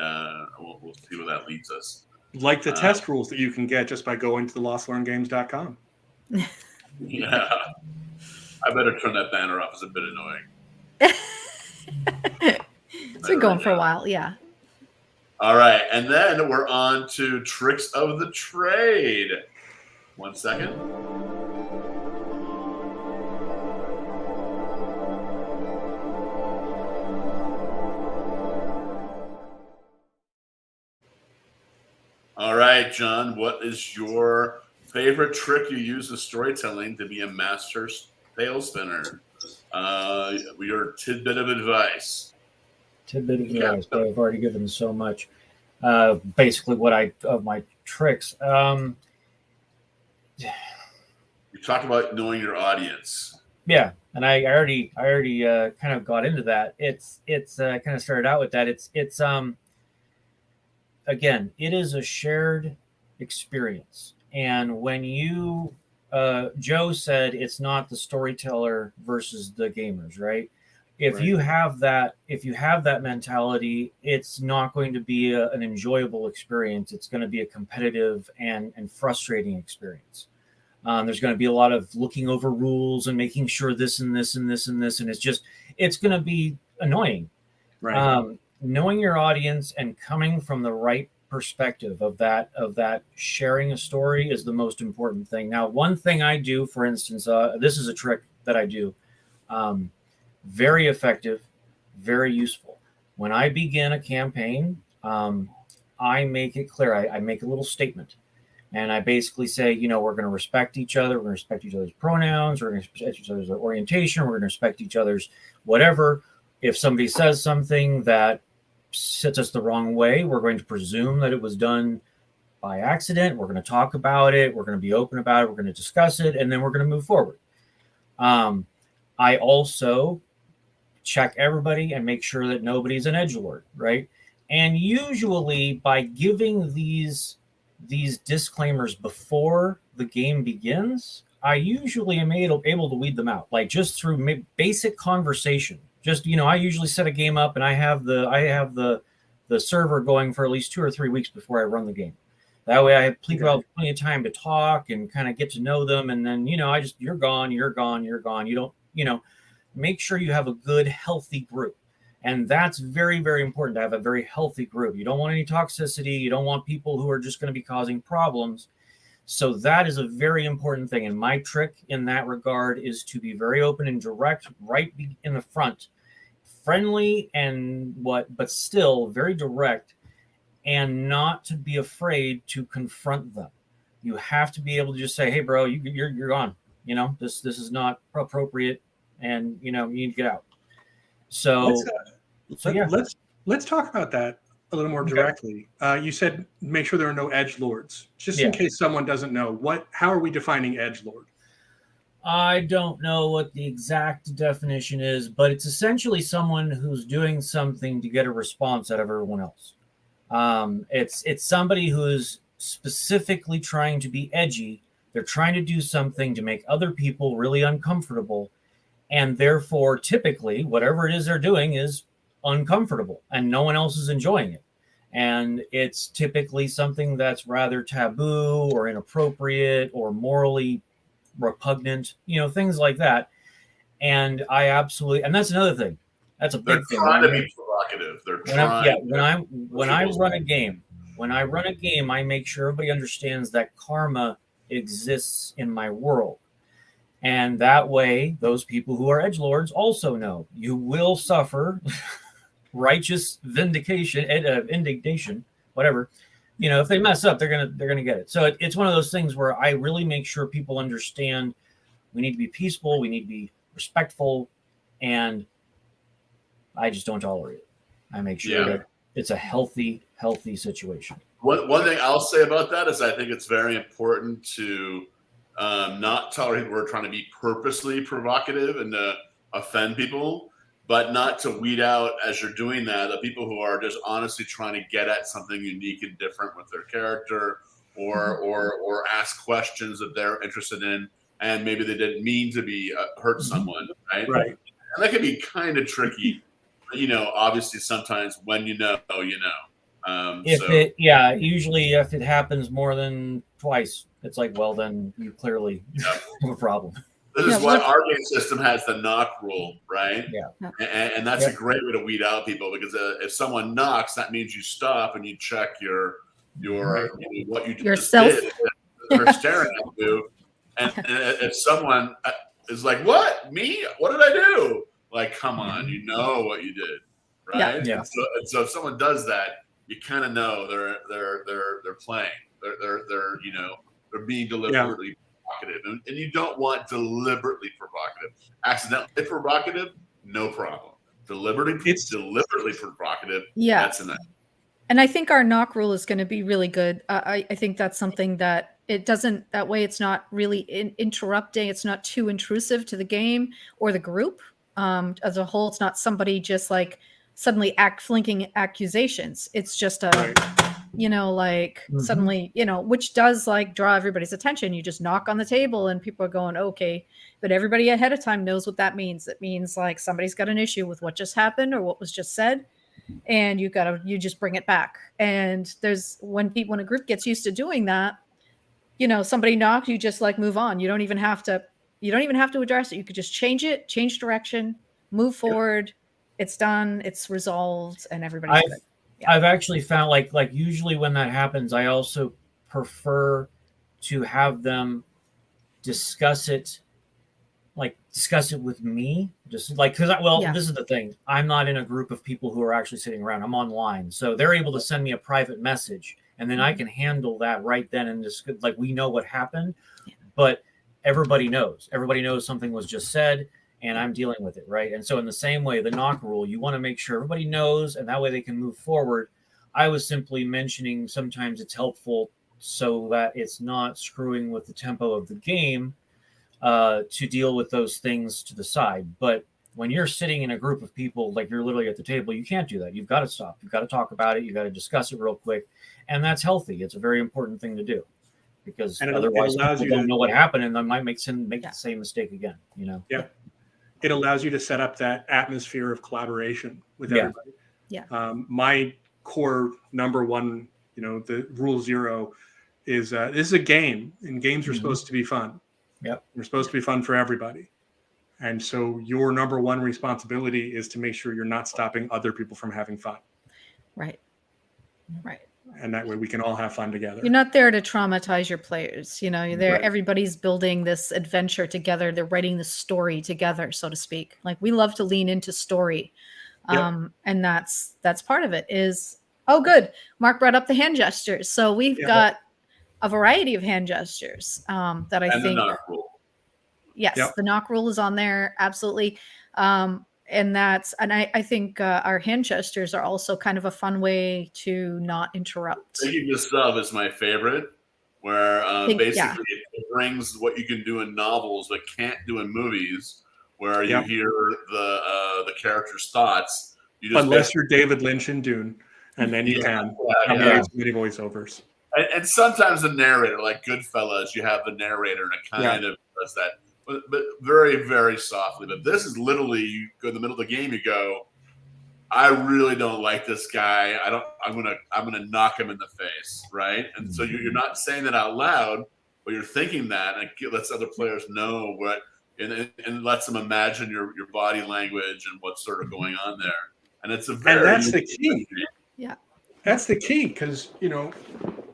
we'll see where that leads us. Like the test rules that you can get just by going to the lostlearngames.com. Yeah. I better turn that banner off. It's a bit annoying. It's been going for a while, yeah. All right, and then we're on to tricks of the trade. 1 second. All right, John, what is your favorite trick you use in storytelling to be a master TaleSpinner? Your tidbit of advice. Tidbit of advice, but I've already given so much. Basically, of my tricks. You talked about knowing your audience. Yeah, and I already kind of got into that. It's kind of started out with that. It's again, it is a shared experience. And when you, Joe said it's not the storyteller versus the gamers, right? If you have that mentality, it's not going to be an enjoyable experience. It's going to be a competitive and frustrating experience. There's going to be a lot of looking over rules and making sure this and this and this and this, and it's going to be annoying. Right. Knowing your audience and coming from the right perspective of that sharing a story is the most important thing. Now, one thing I do, for instance, this is a trick that I do, very effective, very useful. When I begin a campaign, I make it clear. I make a little statement, and I basically say, we're going to respect each other. We're going to respect each other's pronouns. We're going to respect each other's orientation. We're going to respect each other's whatever. If somebody says something that sets us the wrong way, we're going to presume that it was done by accident. We're going to talk about it. We're going to be open about it. We're going to discuss it, and then we're going to move forward. I also check everybody and make sure that nobody's an edgelord, right? And usually by giving these disclaimers before the game begins, I usually am able to weed them out, like just through basic conversation. Just, I usually set a game up and I have the server going for at least 2 or 3 weeks before I run the game. That way I have plenty of time to talk and kind of get to know them. And then, you're gone. You don't, make sure you have a good, healthy group. And that's very, very important to have a very healthy group. You don't want any toxicity. You don't want people who are just going to be causing problems. So that is a very important thing. And my trick in that regard is to be very open and direct right in the front, friendly but still very direct, and not to be afraid to confront them. You have to be able to just say, hey, bro, you're gone. This is not appropriate. And, you need to get out. So let's talk about that a little more directly. You said make sure there are no edgelords. Just in case someone doesn't know, how are we defining edgelord? I don't know what the exact definition is, but it's essentially someone who's doing something to get a response out of everyone else. It's somebody who's specifically trying to be edgy. They're trying to do something to make other people really uncomfortable. And therefore, typically, whatever it is they're doing is uncomfortable and no one else is enjoying it. And it's typically something that's rather taboo or inappropriate or morally repugnant, things like that. And and that's another thing. That's a big thing. They're trying to be provocative. When I run a game, I make sure everybody understands that karma exists in my world. And that way, those people who are edgelords also know you will suffer righteous indignation, whatever. If they mess up, they're gonna get it. So it's one of those things where I really make sure people understand we need to be peaceful, we need to be respectful, and I just don't tolerate it. I make sure that it's a healthy situation. One thing I'll say about that is I think it's very important to not tolerate we're trying to be purposely provocative and to offend people, but not to weed out as you're doing that the people who are just honestly trying to get at something unique and different with their character or ask questions that they're interested in and maybe they didn't mean to be hurt someone, right? Right. And that can be kind of tricky. Obviously sometimes when usually if it happens more than twice, it's like, well, then you clearly have a problem. This is why our game system has the knock rule, right? Yeah. And that's a great way to weed out people, because if someone knocks, that means you stop and you check your what you yourself. just did. They're staring at you, and if someone is like, "What? Me? What did I do?" Like, come on, you know what you did, right? Yeah. And so if someone does that, you kind of know they're playing. They're being deliberately provocative, and you don't want deliberately provocative. Accidentally provocative, no problem. Deliberately provocative. Yeah, that's enough. And I think our knock rule is going to be really good. I think that's something that it doesn't, that way it's not really interrupting. It's not too intrusive to the game or the group as a whole. It's not somebody just like suddenly flinking accusations. It's just suddenly, which does like draw everybody's attention. You just knock on the table and people are going, okay. But everybody ahead of time knows what that means. It means like somebody's got an issue with what just happened or what was just said. And you just bring it back. And there's when a group gets used to doing that, somebody knocked, you just like move on. You don't even have to address it. You could just change direction, move forward. It's done. It's resolved, and everybody's good. Yeah. I've actually found like usually when that happens, I also prefer to have them discuss it with me, just like, because this is the thing, I'm not in a group of people who are actually sitting around. I'm online, so they're able to send me a private message, and then I can handle that right then and just like, we know what happened, but everybody knows something was just said, and I'm dealing with it, right? And so in the same way, the knock rule, you want to make sure everybody knows, and that way they can move forward. I was simply mentioning sometimes it's helpful so that it's not screwing with the tempo of the game, to deal with those things to the side. But when you're sitting in a group of people, like you're literally at the table, you can't do that. You've got to stop. You've got to talk about it. You've got to discuss it real quick. And that's healthy. It's a very important thing to do, because otherwise people don't know what happened, and they might make the same mistake again, Yeah. It allows you to set up that atmosphere of collaboration with everybody. Yeah. My core number one, the rule 0 is this is a game, and games are supposed to be fun. Yep. They're supposed to be fun for everybody. And so your number one responsibility is to make sure you're not stopping other people from having fun. Right. And that way we can all have fun together. You're not there to traumatize your players. You're there. Right. Everybody's building this adventure together. They're writing the story together, so to speak. Like, we love to lean into story. And that's part of it is, good. Mark brought up the hand gestures. So we've got a variety of hand gestures that I think. The knock rule. Yes, the knock rule is on there. Absolutely. And I think our hand gestures are also kind of a fun way to not interrupt. Thinking this of is my favorite, where basically it brings what you can do in novels but can't do in movies, where you hear the character's thoughts. Unless you're David Lynch in Dune, and then you can have many voiceovers. And sometimes the narrator, like Goodfellas, you have the narrator, and it kind of does that, but very, very softly. But this is literally, you go in the middle of the game, you go, I really don't like this guy. I'm gonna knock him in the face, right? And so you're not saying that out loud, but you're thinking that, and it lets other players know what, and lets them imagine your body language and what's sort of going on there. And it's that's the key. Yeah, that's the key, because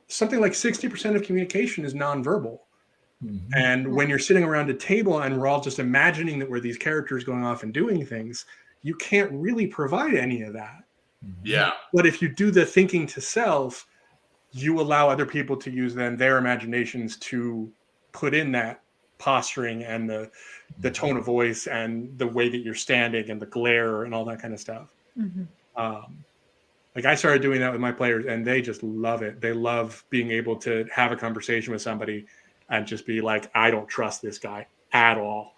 something like 60% of communication is nonverbal. Mm-hmm. And when you're sitting around a table and we're all just imagining that we're these characters going off and doing things, you can't really provide any of that. Yeah. But if you do the thinking to self, you allow other people to use then their imaginations to put in that posturing and the tone of voice and the way that you're standing and the glare and all that kind of stuff. Mm-hmm. Like, I started doing that with my players, and they just love it. They love being able to have a conversation with somebody and just be like, I don't trust this guy at all,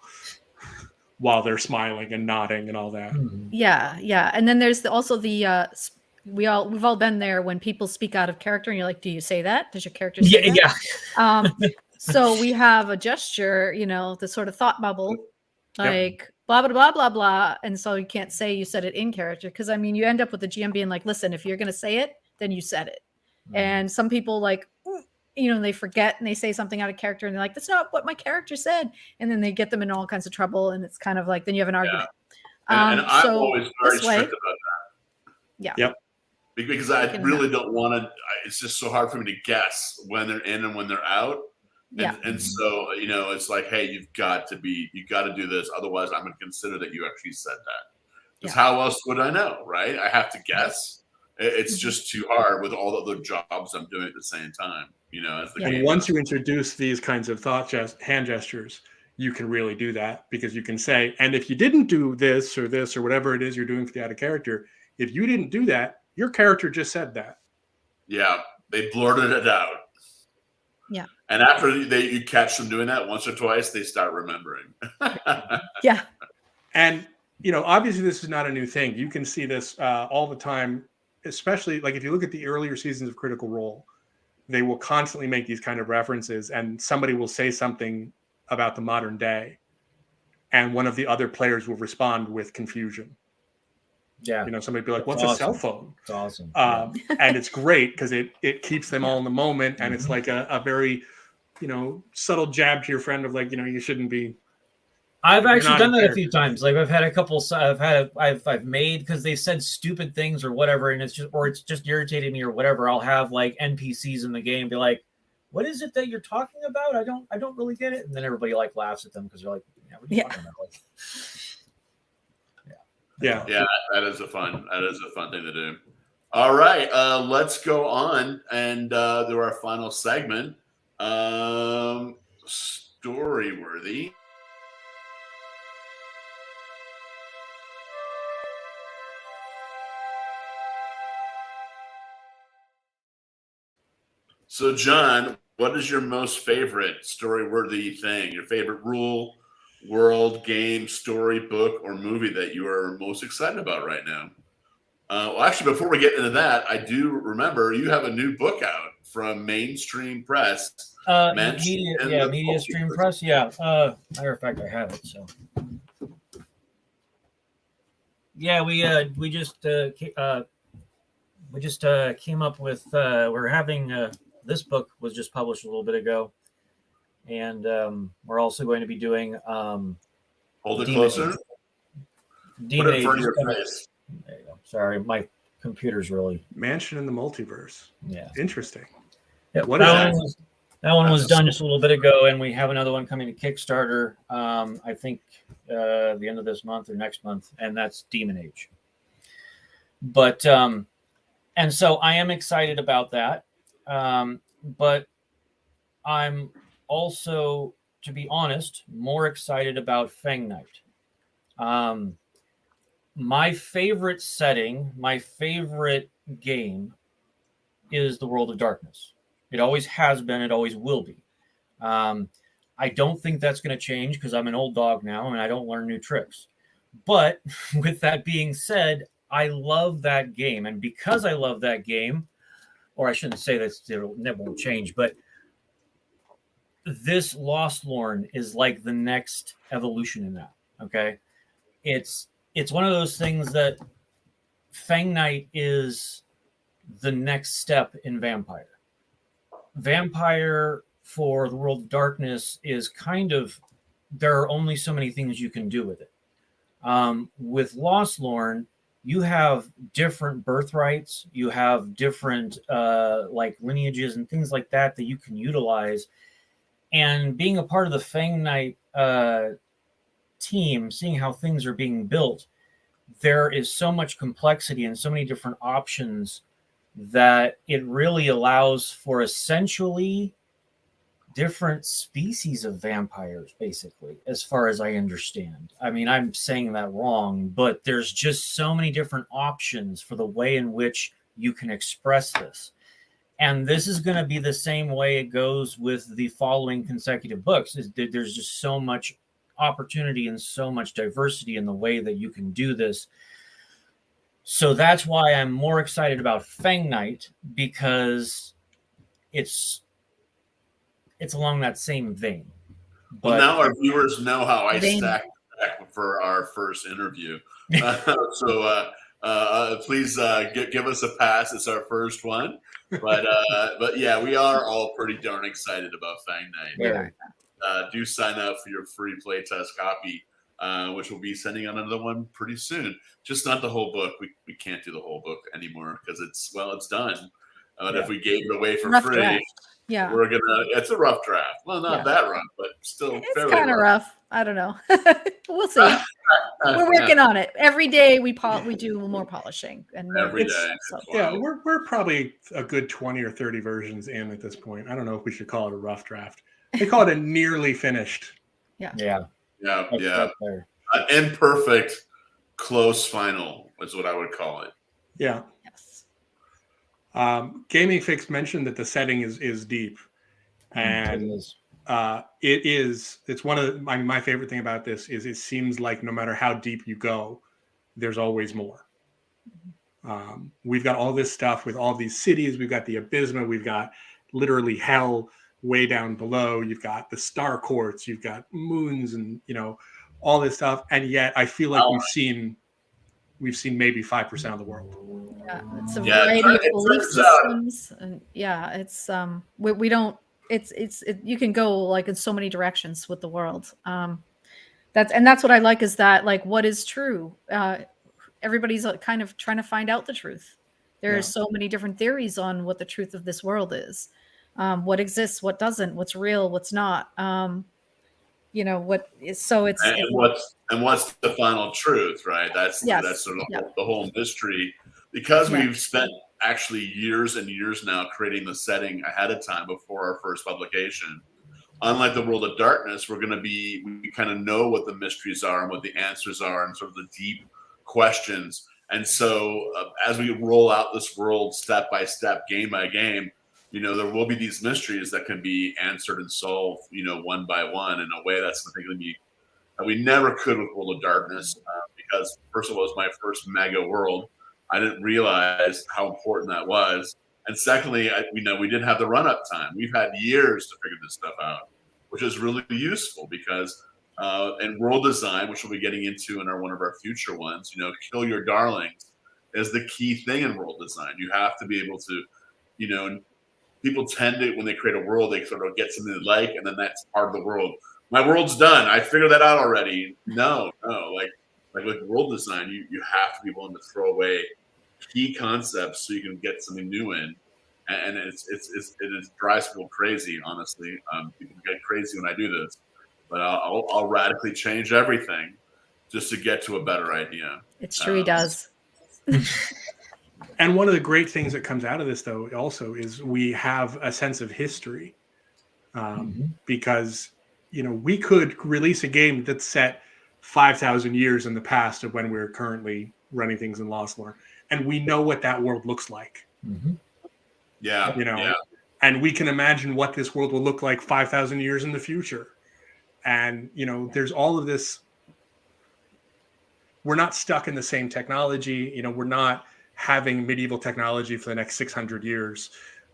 while they're smiling and nodding and all that. Yeah. And then there's also the we've all been there when people speak out of character, and you're like, do you say that? Does your character say that? Yeah. So we have a gesture, the sort of thought bubble, like blah, blah, blah, blah, blah. And so you can't say you said it in character, because you end up with the GM being like, listen, if you're going to say it, then you said it. And some people like, they forget and they say something out of character and they're like, that's not what my character said. And then they get them in all kinds of trouble. And it's kind of like, then you have an argument. And I'm So always very this way, strict about that. yeah. Yep. Because I really don't want to. It's just so hard for me to guess when they're in and when they're out. And so it's like, hey, you got to do this, otherwise I'm going to consider that you actually said that. Because how else would I know, right? I have to guess. It's just too hard with all the other jobs I'm doing at the same time. As the and once you introduce these kinds of hand gestures, you can really do that, because you can say, and if you didn't do this or whatever it is you're doing for the out of character, if you didn't do that, your character just said that. Yeah, they blurted it out. Yeah. And after you catch them doing that once or twice, they start remembering. Yeah. And, obviously this is not a new thing. You can see this all the time, especially like if you look at the earlier seasons of Critical Role, they will constantly make these kind of references, and somebody will say something about the modern day, and one of the other players will respond with confusion. Yeah. Somebody be like, what's a cell phone? It's awesome. And it's great because it keeps them all in the moment. And it's like a very, subtle jab to your friend of like, you shouldn't be. I've actually done that a few times. Like I've had a couple, I've made, because they said stupid things or whatever, and it's just irritated me or whatever. I'll have like NPCs in the game be like, what is it that you're talking about? I don't really get it. And then everybody like laughs at them because they're like, what are you talking about? Like, Yeah, that is a fun thing to do. All right, let's go on and do our final segment, Storyworthy. So, John, what is your most favorite story-worthy thing? Your favorite rule, world, game, story, book, or movie that you are most excited about right now? Well, actually, before we get into that, I do remember you have a new book out from Mainstream Press. Media Stream Press. Yeah. Matter of fact, I have it. So. Yeah, we just came up with. We're having this book was just published a little bit ago, and we're also going to be doing. Hold it closer. Demon Age. Put it in front of your face. There you go. Sorry, my computer's really. Mansion in the Multiverse. Yeah. Interesting. Yep. That one was done just a little bit ago, and we have another one coming to Kickstarter. I think the end of this month or next month, and that's Demon Age. But and so I am excited about that. But I'm also, to be honest, more excited about Fang Night. My favorite setting, my favorite game is the World of Darkness. It always has been. It always will be. I don't think that's going to change because I'm an old dog now and I don't learn new tricks. But with that being said, I love that game. And because I love that game, or I shouldn't say that it won't change, but this Lost Lorn is like the next evolution in that. Okay. It's one of those things that Fang Night is the next step in Vampire. Vampire for the World of Darkness is kind of, there are only so many things you can do with it. With Lost Lorn, you have different birthrights, you have different like lineages and things like that you can utilize. And being a part of the Fang Night team, seeing how things are being built, there is so much complexity and so many different options that it really allows for essentially different species of vampires, basically, as far as I understand. I mean, I'm saying that wrong, but there's just so many different options for the way in which you can express this. And this is going to be the same way it goes with the following consecutive books. There's just so much opportunity and so much diversity in the way that you can do this. So that's why I'm more excited about Fang Night, because it's along that same vein. Well, now our viewers know how I stacked for our first interview. So please give us a pass. It's our first one. But yeah, we are all pretty darn excited about Fang Night. Very. Do sign up for your free playtest copy, which we'll be sending out another one pretty soon. Just not the whole book. We can't do the whole book anymore because it's done. But if we gave it away for Rough free, draft. Yeah, we're gonna. It's a rough draft. Well, not that rough, but still it's fairly kind of rough. I don't know. We'll see. We're working on it. Every day we do more polishing and more Every day. So. Yeah, we're probably a good 20 or 30 versions in at this point. I don't know if we should call it a rough draft. They call it a nearly finished. Yeah. An imperfect close final is what I would call it. Yeah. Yes. Gaming Fix mentioned that the setting is deep, and it's one of my favorite thing about this is it seems like no matter how deep you go, there's always more. We've got all this stuff with all these cities. We've got the Abysma. We've got literally hell way down below. You've got the star courts. You've got moons, and all this stuff. And yet, I feel like we've seen maybe 5% of the world. Yeah, it's a variety of belief systems, and it's we don't. You can go like in so many directions with the world. That's what I like is that like what is true. Everybody's kind of trying to find out the truth. There are so many different theories on what the truth of this world is, what exists, what doesn't, what's real, what's not. What is so it's what's the final truth, right? That's sort of the whole mystery, because we've spent actually years and years now creating the setting ahead of time before our first publication. Unlike the World of Darkness, we kind of know what the mysteries are and what the answers are and sort of the deep questions. And so as we roll out this world step by step, game by game, there will be these mysteries that can be answered and solved, one by one in a way that's something that we never could with World of Darkness, because first of all, it was my first mega world. I didn't realize how important that was. And secondly, we didn't have the run-up time. We've had years to figure this stuff out, which is really useful because in world design, which we'll be getting into in one of our future ones, kill your darlings is the key thing in world design. You have to be able to, people tend to, when they create a world, they sort of get something they like, and then that's part of the world. My world's done. I figured that out already. No. Like with world design, you have to be willing to throw away key concepts so you can get something new in. And it drives people crazy, honestly. People get crazy when I do this, but I'll radically change everything just to get to a better idea. It's true, he does. And one of the great things that comes out of this, though, also is we have a sense of history, because we could release a game that's set 5,000 years in the past of when we're currently running things in Lost Lore, and we know what that world looks like. Mm-hmm. Yeah. And we can imagine what this world will look like 5,000 years in the future. And, there's all of this. We're not stuck in the same technology. We're not having medieval technology for the next 600 years.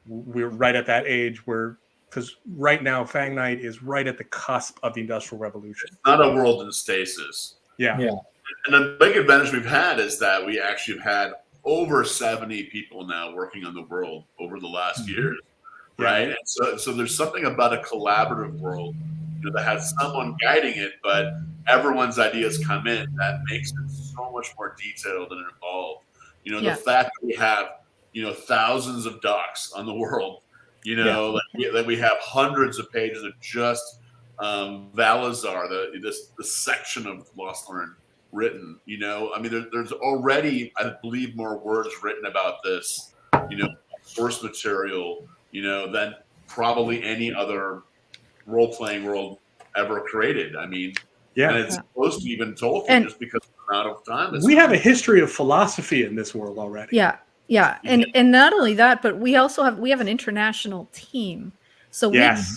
We're right at that age because right now, Fang Night is right at the cusp of the Industrial Revolution. It's not a world in stasis. Yeah. And the big advantage we've had is that we actually have had over 70 people now working on the world over the last years, right? And so there's something about a collaborative world that has someone guiding it, but everyone's ideas come in. That makes it so much more detailed and involved. The fact that we have, thousands of docs on the world, that we have hundreds of pages of just Valazar, the section of Lost Lore written. There's already, I believe, more words written about this, source material, than probably any other role-playing world ever created. And it's close to even Tolkien, just because of the amount of time. We have a history of philosophy in this world already. Yeah. And not only that, but we also have an international team. So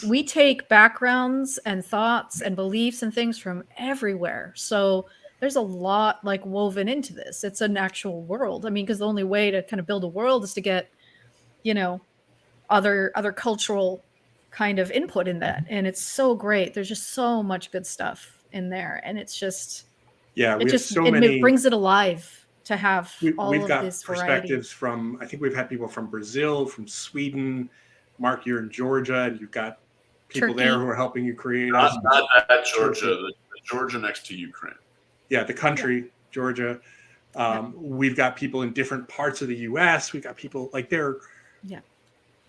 we take backgrounds and thoughts and beliefs and things from everywhere. So there's a lot like woven into this. It's an actual world. Because the only way to kind of build a world is to get, other cultural kind of input in that. And it's so great. There's just so much good stuff in there. And it's just, it brings it alive to have all We've of got this variety. perspectives from, I think we've had people from Brazil, from Sweden. Mark, you're in Georgia, and you've got people Turkey. there who are helping you create Not that Turkey. Georgia, the Georgia next to Ukraine. Yeah, the country, Georgia. We've got people in different parts of the U.S. We've got people like they're. Yeah.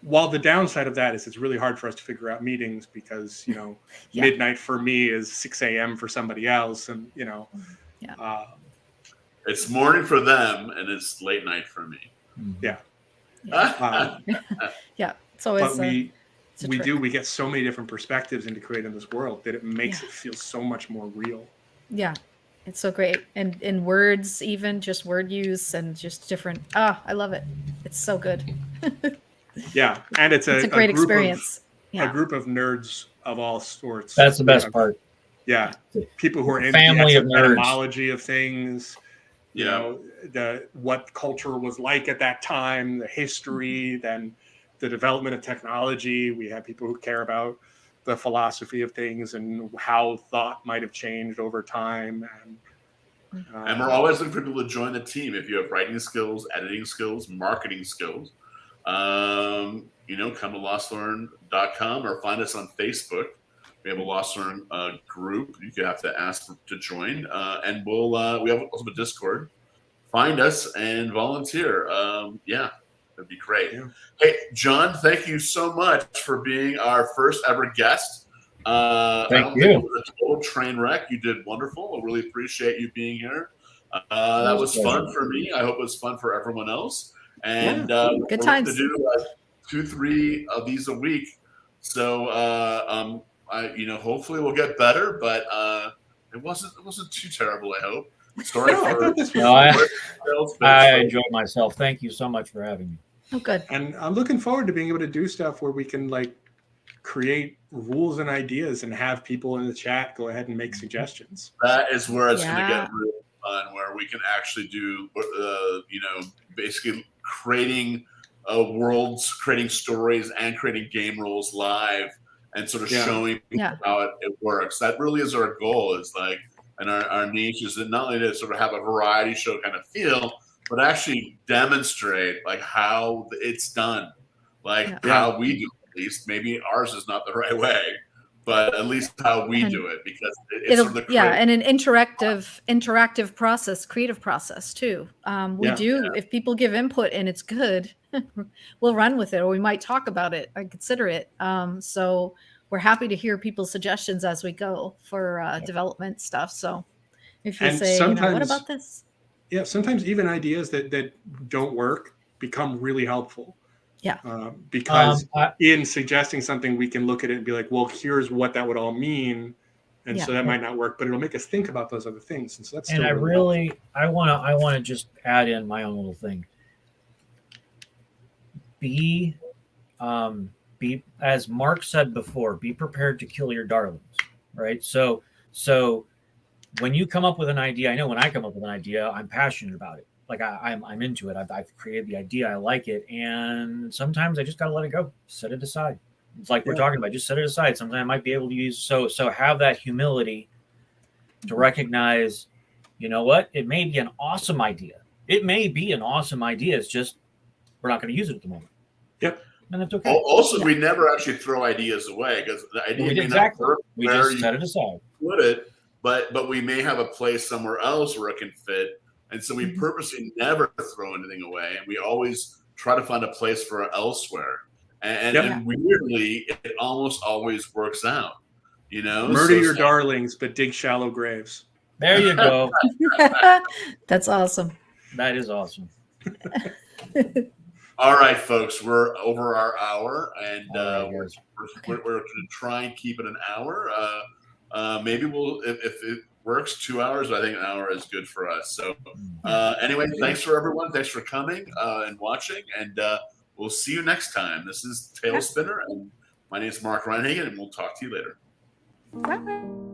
While the downside of that is it's really hard for us to figure out meetings because, you know, Yeah. midnight for me is 6 a.m. for somebody else. And, you know, Yeah. It's morning for them and it's late night for me. yeah. Yeah. It's always, But we trick. we get so many different perspectives into creating this world that it makes it feel so much more real. Yeah. It's so great. And in words, even just word use and just different. I love it. It's so good. Yeah. And it's a great group experience. A group of nerds of all sorts. That's the best part. Yeah. People who are into Family the of nerds. etymology of things, you know, what culture was like at that time, the history, then the development of technology. We have people who care about the philosophy of things and how thought might have changed over time. And we're always looking for people to join the team. If you have writing skills, editing skills, marketing skills, you know, come to lostlearn.com or find us on Facebook. We have a Lost Learn group. You have to ask to join, and we'll we have also a Discord. Find us and volunteer. Yeah, that'd be great. Yeah. Hey, John, thank you so much for being our first ever guest. Thank you. Think it was a total train wreck. You did wonderful. I really appreciate you being here. That was fun for me. I hope it was fun for everyone else. And good times. To do 2-3 of these a week. So you know, hopefully we'll get better. But it wasn't too terrible. I hope. Sorry I enjoyed myself. Thank you so much for having me. Oh, good. And I'm looking forward to being able to do stuff where we can like create rules and ideas and have people in the chat go ahead and make suggestions. That is where it's going to get really fun, where we can actually do, you know, basically creating worlds, creating stories, and creating game rules live, and sort of showing people how it works. That really is our goal. Is like, and our niche is not only to sort of have a variety show kind of feel, but actually demonstrate like how it's done, like how we do it. At least maybe ours is not the right way, but at least how we do it, because it's sort of the and an interactive process, creative process too. If people give input and it's good, we'll run with it, or we might talk about it and consider it. So we're happy to hear people's suggestions as we go for development stuff. So if you say, you know, what about this? Yeah, sometimes even ideas that don't work become really helpful. Yeah. Because in suggesting something, we can look at it and be like, well, here's what that would all mean. And so that might not work, but it'll make us think about those other things. And so that's I want to just add in my own little thing. Be as Mark said before, be prepared to kill your darlings, right? So when you come up with an idea, I know when I come up with an idea, I'm passionate about it. Like I'm into it. I've created the idea. I like it. And sometimes I just got to let it go, set it aside. It's like we're talking about, just set it aside. Sometimes I might be able to use, so have that humility to recognize, you know what? It may be an awesome idea. It's just, we're not going to use it at the moment. Yep. And that's okay. Also, we never actually throw ideas away, because the idea may not work. We just set it aside. Put it, but we may have a place somewhere else where it can fit. And so we purposely never throw anything away, and we always try to find a place for it elsewhere. And weirdly, it almost always works out. You know, murder your darlings, but dig shallow graves. There you go. That's awesome. That is awesome. All right, folks, we're over our hour, and we're going to try and keep it an hour. Maybe we'll, if it works, 2 hours. I think an hour is good for us. So anyway, thanks for everyone. Thanks for coming and watching, and we'll see you next time. This is TaleSpinner, and my name is Mark Reinhagen, and we'll talk to you later. Bye.